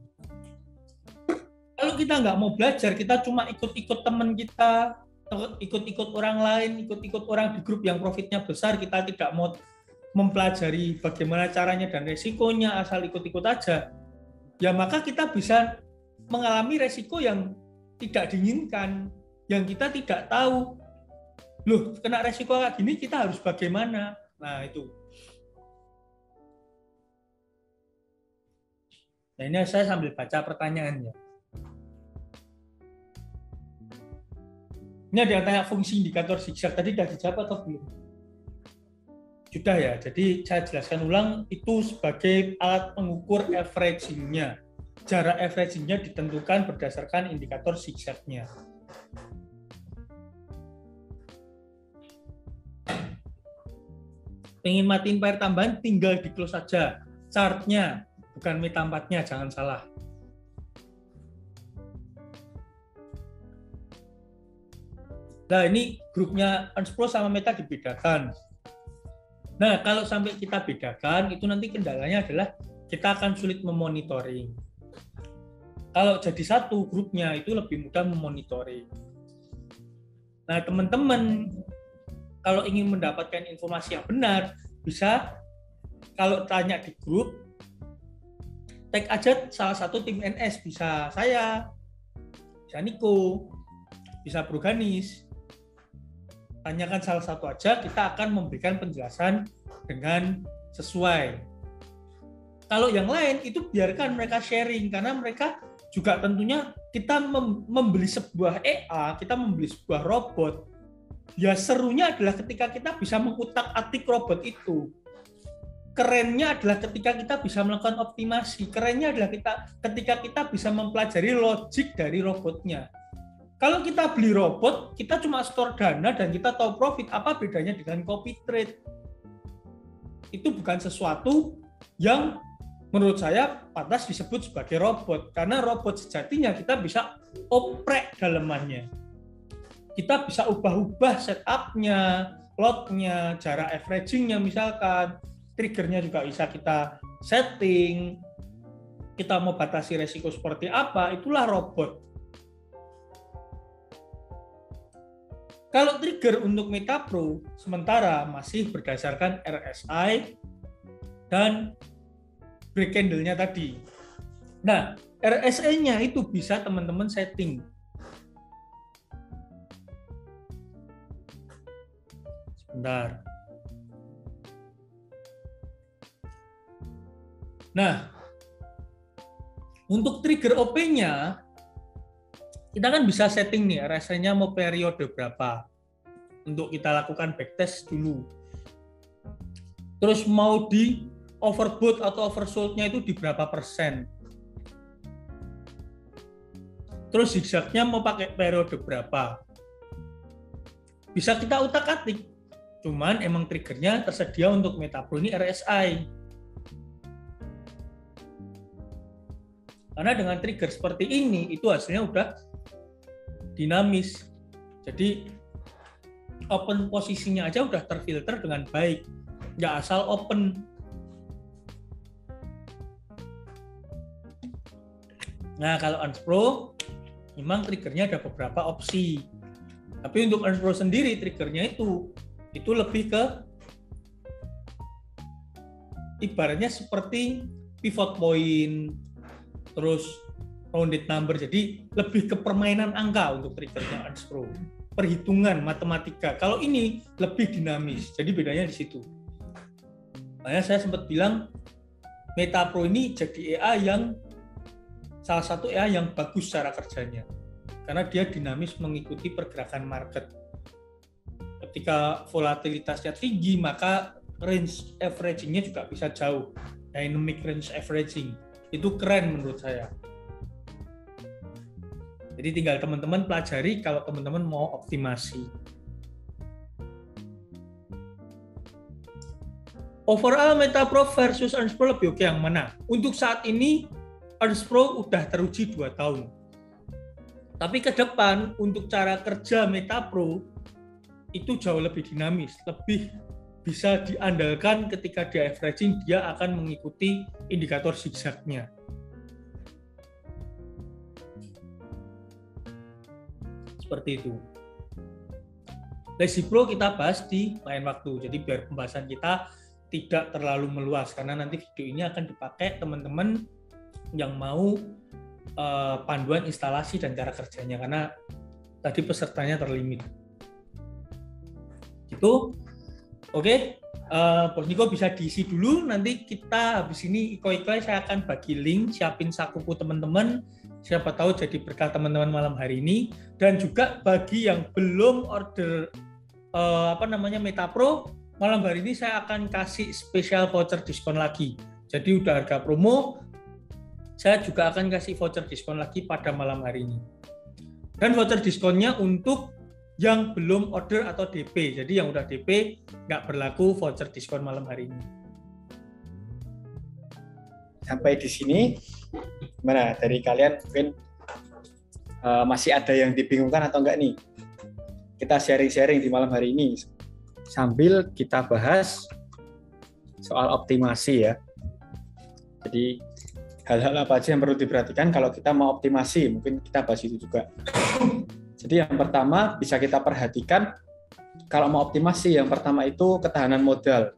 Kalau kita nggak mau belajar, kita cuma ikut-ikut teman kita, ikut-ikut orang lain, ikut-ikut orang di grup yang profitnya besar, kita tidak mau mempelajari bagaimana caranya dan resikonya, asal ikut-ikut aja, ya maka kita bisa mengalami resiko yang tidak diinginkan, yang kita tidak tahu. Loh, kena resiko kayak gini, kita harus bagaimana? Nah, itu. Nah, ini saya sambil baca pertanyaannya. Ini ada yang tanya fungsi indikator zigzag, tadi sudah dijawab atau belum? Sudah ya, jadi saya jelaskan ulang, itu sebagai alat pengukur averaging-nya. Jarak averaging-nya ditentukan berdasarkan indikator zigzag-nya. Pengen matiin pair tambahan, tinggal di close saja. Chart-nya, bukan meta 4-nya, jangan salah. Nah, ini grupnya Unspro sama Meta dibedakan. Nah, kalau sampai kita bedakan, itu nanti kendalanya adalah kita akan sulit memonitoring. Kalau jadi satu grupnya, itu lebih mudah memonitoring. Nah, teman-teman, kalau ingin mendapatkan informasi yang benar, bisa kalau tanya di grup, tag aja salah satu tim NS, bisa saya, bisa Niko, bisa Bro Ganis. Tanyakan salah satu aja, kita akan memberikan penjelasan dengan sesuai. Kalau yang lain itu biarkan mereka sharing, karena mereka juga tentunya kita membeli sebuah EA, kita membeli sebuah robot. Ya serunya adalah ketika kita bisa mengutak-atik robot itu. Kerennya adalah ketika kita bisa melakukan optimasi. Kerennya adalah ketika kita bisa mempelajari logik dari robotnya. Kalau kita beli robot, kita cuma store dana dan kita tahu profit, apa bedanya dengan copy trade? Itu bukan sesuatu yang menurut saya pantas disebut sebagai robot. Karena robot sejatinya kita bisa oprek dalemannya. Kita bisa ubah-ubah setup-nya, lot-nya, jarak averaging-nya misalkan, trigger-nya juga bisa kita setting, kita mau batasi resiko seperti apa, itulah robot. Kalau trigger untuk MetaPro sementara masih berdasarkan RSI dan break candle-nya tadi. Nah, RSI-nya itu bisa teman-teman setting. Sebentar. Nah, untuk trigger OP-nya, kita kan bisa setting nih, RSI-nya mau periode berapa. Untuk kita lakukan backtest dulu. Terus mau di overbought atau oversold-nya itu di berapa persen. Terus zigzag-nya mau pakai periode berapa. Bisa kita utak-atik. Cuman emang triggernya tersedia untuk MetaPro ini RSI. Karena dengan trigger seperti ini, itu hasilnya udah dinamis. Jadi open posisinya aja udah terfilter dengan baik. Nggak asal open. Nah, kalau Ernst Pro, memang triggernya ada beberapa opsi. Tapi untuk Ernst Pro sendiri, triggernya itu lebih ke ibaratnya seperti pivot point, terus rounded number. Jadi lebih ke permainan angka untuk triggernya Ernst Pro. Perhitungan matematika. Kalau ini lebih dinamis. Jadi bedanya di situ. Makanya saya sempat bilang MetaPro ini jadi EA yang salah satu EA yang bagus cara kerjanya. Karena dia dinamis mengikuti pergerakan market. Ketika volatilitasnya tinggi, maka range averaging-nya juga bisa jauh. Dynamic range averaging. Itu keren menurut saya. Jadi tinggal teman-teman pelajari kalau teman-teman mau optimasi. Overall MetaPro versus Ernst Pro lebih oke yang mana? Untuk saat ini Ernst Pro udah teruji 2 tahun. Tapi ke depan untuk cara kerja MetaPro itu jauh lebih dinamis, lebih bisa diandalkan ketika dia averaging, dia akan mengikuti indikator zigzag-nya. Seperti itu. Lazy Pro kita bahas di lain waktu, jadi biar pembahasan kita tidak terlalu meluas, karena nanti video ini akan dipakai teman-teman yang mau panduan instalasi dan cara kerjanya, karena tadi pesertanya terlimit. Gitu. Oke, Bos Niko bisa diisi dulu, nanti kita habis ini iko-iko saya akan bagi link, siapin sakuku teman-teman, siapa tahu jadi berkah teman-teman malam hari ini. Dan juga bagi yang belum order MetaPro, malam hari ini saya akan kasih spesial voucher diskon lagi. Jadi udah harga promo, saya juga akan kasih voucher diskon lagi pada malam hari ini. Dan voucher diskonnya untuk yang belum order atau DP. Jadi yang udah DP nggak berlaku voucher diskon malam hari ini. Sampai di sini, gimana dari kalian mungkin masih ada yang dibingungkan atau enggak nih? Kita sharing-sharing di malam hari ini sambil kita bahas soal optimasi ya. Jadi hal-hal apa aja yang perlu diperhatikan kalau kita mau optimasi, mungkin kita bahas itu juga. Jadi yang pertama bisa kita perhatikan kalau mau optimasi, yang pertama itu ketahanan modal.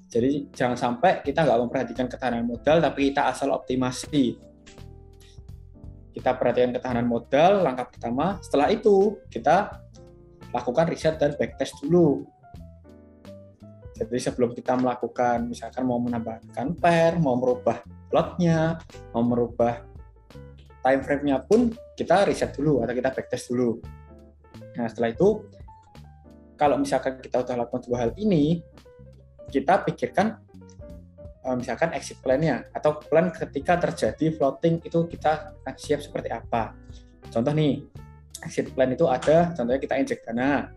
Jadi jangan sampai kita nggak memperhatikan ketahanan modal, tapi kita asal optimasi. Kita perhatikan ketahanan modal, langkah pertama. Setelah itu kita lakukan riset dan backtest dulu. Jadi sebelum kita melakukan, misalkan mau menambahkan pair, mau merubah lotnya, mau merubah time frame-nya pun kita riset dulu atau kita backtest dulu. Nah setelah itu, kalau misalkan kita sudah lakukan 2 hal ini, kita pikirkan misalkan exit plan-nya atau plan ketika terjadi floating itu kita akan siap seperti apa. Contoh nih, exit plan itu ada, contohnya kita injek dana,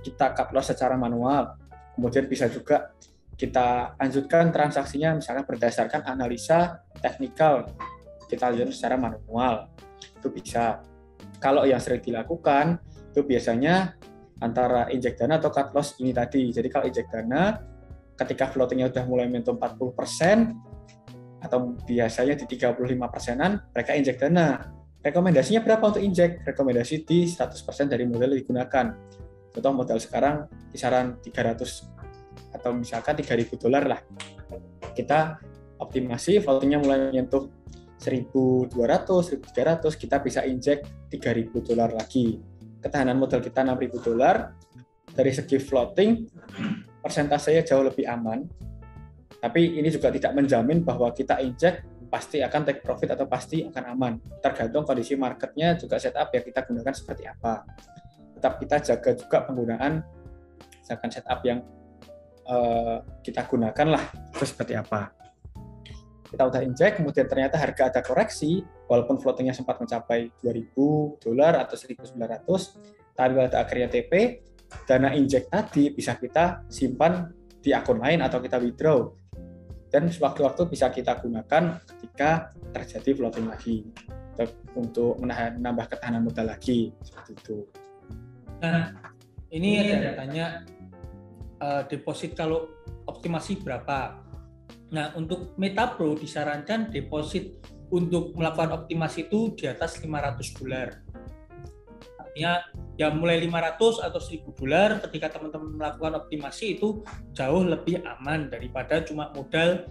kita cut loss secara manual, kemudian bisa juga kita lanjutkan transaksinya misalkan berdasarkan analisa teknikal, kita lihat secara manual, itu bisa. Kalau yang sering dilakukan itu biasanya antara injek dana atau cut loss ini tadi. Jadi kalau injek dana ketika floatingnya udah mulai menyentuh 40% atau biasanya di 35%-an, mereka injek dana. Rekomendasinya berapa untuk injek? Rekomendasi di 100% dari modal yang digunakan. Contoh modal sekarang kisaran 300 atau misalkan $3.000 lah. Kita optimasi, floatingnya mulai menyentuh 1.200, 1.300, kita bisa injek $3.000 lagi. Ketahanan modal kita $6.000. Dari segi floating, persentasenya jauh lebih aman. Tapi ini juga tidak menjamin bahwa kita injek pasti akan take profit atau pasti akan aman. Tergantung kondisi marketnya, juga setup yang kita gunakan seperti apa. Tetap kita jaga juga penggunaan misalkan setup yang kita gunakan lah, itu seperti apa. Kita udah injek, kemudian ternyata harga ada koreksi, walaupun floatingnya sempat mencapai $2.000 atau 1.900, tapi pada akhirnya TP, dana injek tadi bisa kita simpan di akun lain atau kita withdraw. Dan sewaktu-waktu bisa kita gunakan ketika terjadi floating lagi untuk menambah ketahanan modal lagi, seperti itu. Nah, ini ada tanya deposit kalau optimasi berapa. Nah, untuk MetaPro disarankan deposit untuk melakukan optimasi itu di atas $500. Artinya ya mulai 500 atau $1.000 ketika teman-teman melakukan optimasi itu jauh lebih aman daripada cuma modal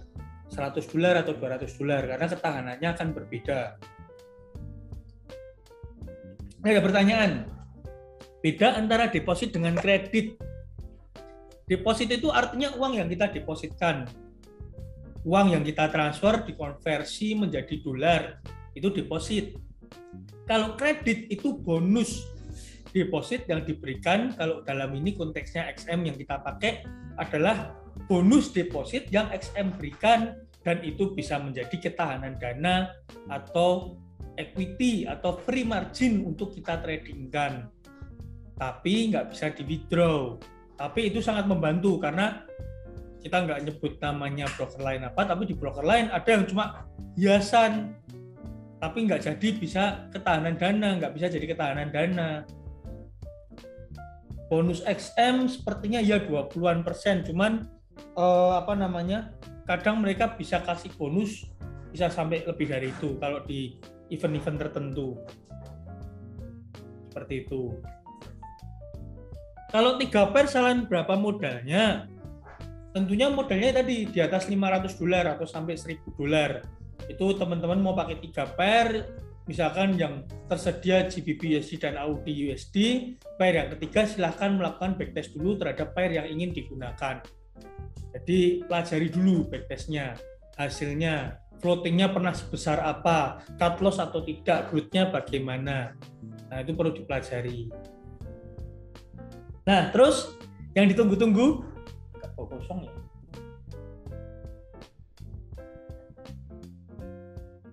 $100 atau $200 karena ketahanannya akan berbeda. Ini ada pertanyaan. Beda antara deposit dengan kredit. Deposit itu artinya uang yang kita depositkan. Uang yang kita transfer dikonversi menjadi dolar, itu deposit. Kalau kredit itu bonus deposit yang diberikan, kalau dalam ini konteksnya XM yang kita pakai adalah bonus deposit yang XM berikan, dan itu bisa menjadi ketahanan dana atau equity atau free margin untuk kita tradingkan. Tapi nggak bisa di withdraw. Tapi itu sangat membantu karena kita nggak nyebut namanya broker lain apa, tapi di broker lain ada yang cuma hiasan, tapi nggak jadi bisa ketahanan dana, nggak bisa jadi ketahanan dana. Bonus XM sepertinya ya 20-an%, cuman kadang mereka bisa kasih bonus bisa sampai lebih dari itu kalau di event-event tertentu. Seperti itu. Kalau 3 pair selain berapa modalnya? Tentunya modalnya tadi di atas $500 atau sampai $1.000. Itu teman-teman mau pakai 3 pair, misalkan yang tersedia GBP USD dan AUD USD, pair yang ketiga silahkan melakukan backtest dulu terhadap pair yang ingin digunakan. Jadi pelajari dulu backtestnya, hasilnya, floatingnya pernah sebesar apa, cut loss atau tidak, growth-nya bagaimana. Nah itu perlu dipelajari. Nah terus yang ditunggu-tunggu, kosong ya.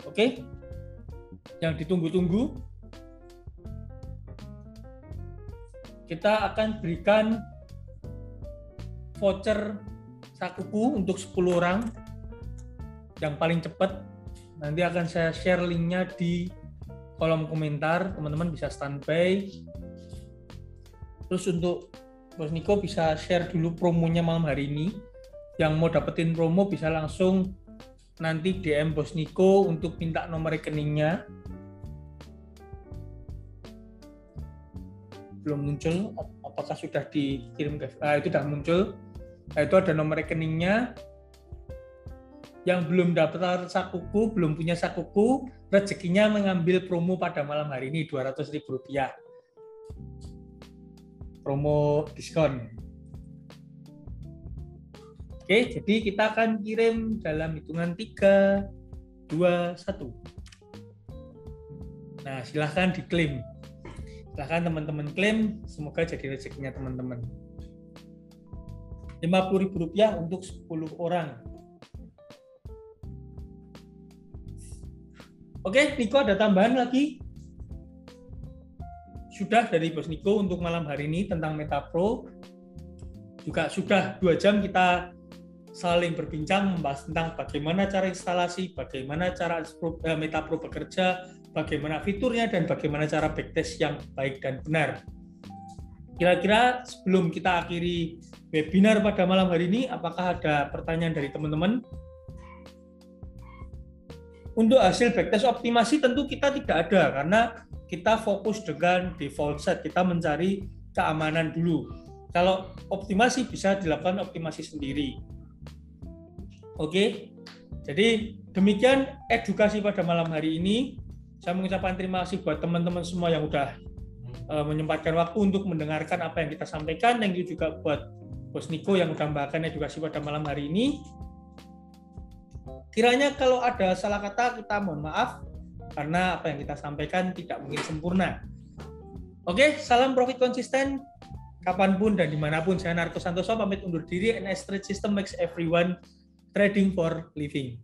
Oke. Yang ditunggu-tunggu, kita akan berikan voucher Sakuku untuk 10 orang yang paling cepat. Nanti akan saya share linknya di kolom komentar, teman-teman bisa standby. Terus untuk Bos Niko bisa share dulu promonya malam hari ini. Yang mau dapetin promo bisa langsung nanti DM Bos Niko untuk minta nomor rekeningnya. Belum muncul, apakah sudah dikirim ke itu sudah muncul. Nah, itu ada nomor rekeningnya. Yang belum daftar Sakuku, belum punya Sakuku, rezekinya mengambil promo pada malam hari ini Rp200.000. Promo diskon. Oke, jadi kita akan kirim dalam hitungan 3, 2, 1. Nah, silahkan diklaim. Silahkan teman-teman klaim, semoga jadi rezekinya teman-teman. Rp50.000 untuk 10 orang. Oke, Niko ada tambahan lagi? Sudah dari Bos Niko untuk malam hari ini tentang MetaPro. Juga sudah 2 jam kita saling berbincang membahas tentang bagaimana cara instalasi, bagaimana cara MetaPro bekerja, bagaimana fiturnya, dan bagaimana cara backtest yang baik dan benar. Kira-kira sebelum kita akhiri webinar pada malam hari ini, apakah ada pertanyaan dari teman-teman? Untuk hasil backtest optimasi tentu kita tidak ada karena kita fokus dengan default set, kita mencari keamanan dulu. Kalau optimasi bisa dilakukan optimasi sendiri. Oke, jadi demikian edukasi pada malam hari ini. Saya mengucapkan terima kasih buat teman-teman semua yang sudah menyempatkan waktu untuk mendengarkan apa yang kita sampaikan. Thank you juga buat Bos Niko yang sudah membawakan edukasi pada malam hari ini. Kiranya kalau ada salah kata kita mohon maaf karena apa yang kita sampaikan tidak mungkin sempurna. Oke, salam profit konsisten kapanpun dan dimanapun. Saya Narto Santoso pamit undur diri. NS Trade System makes everyone trading for living.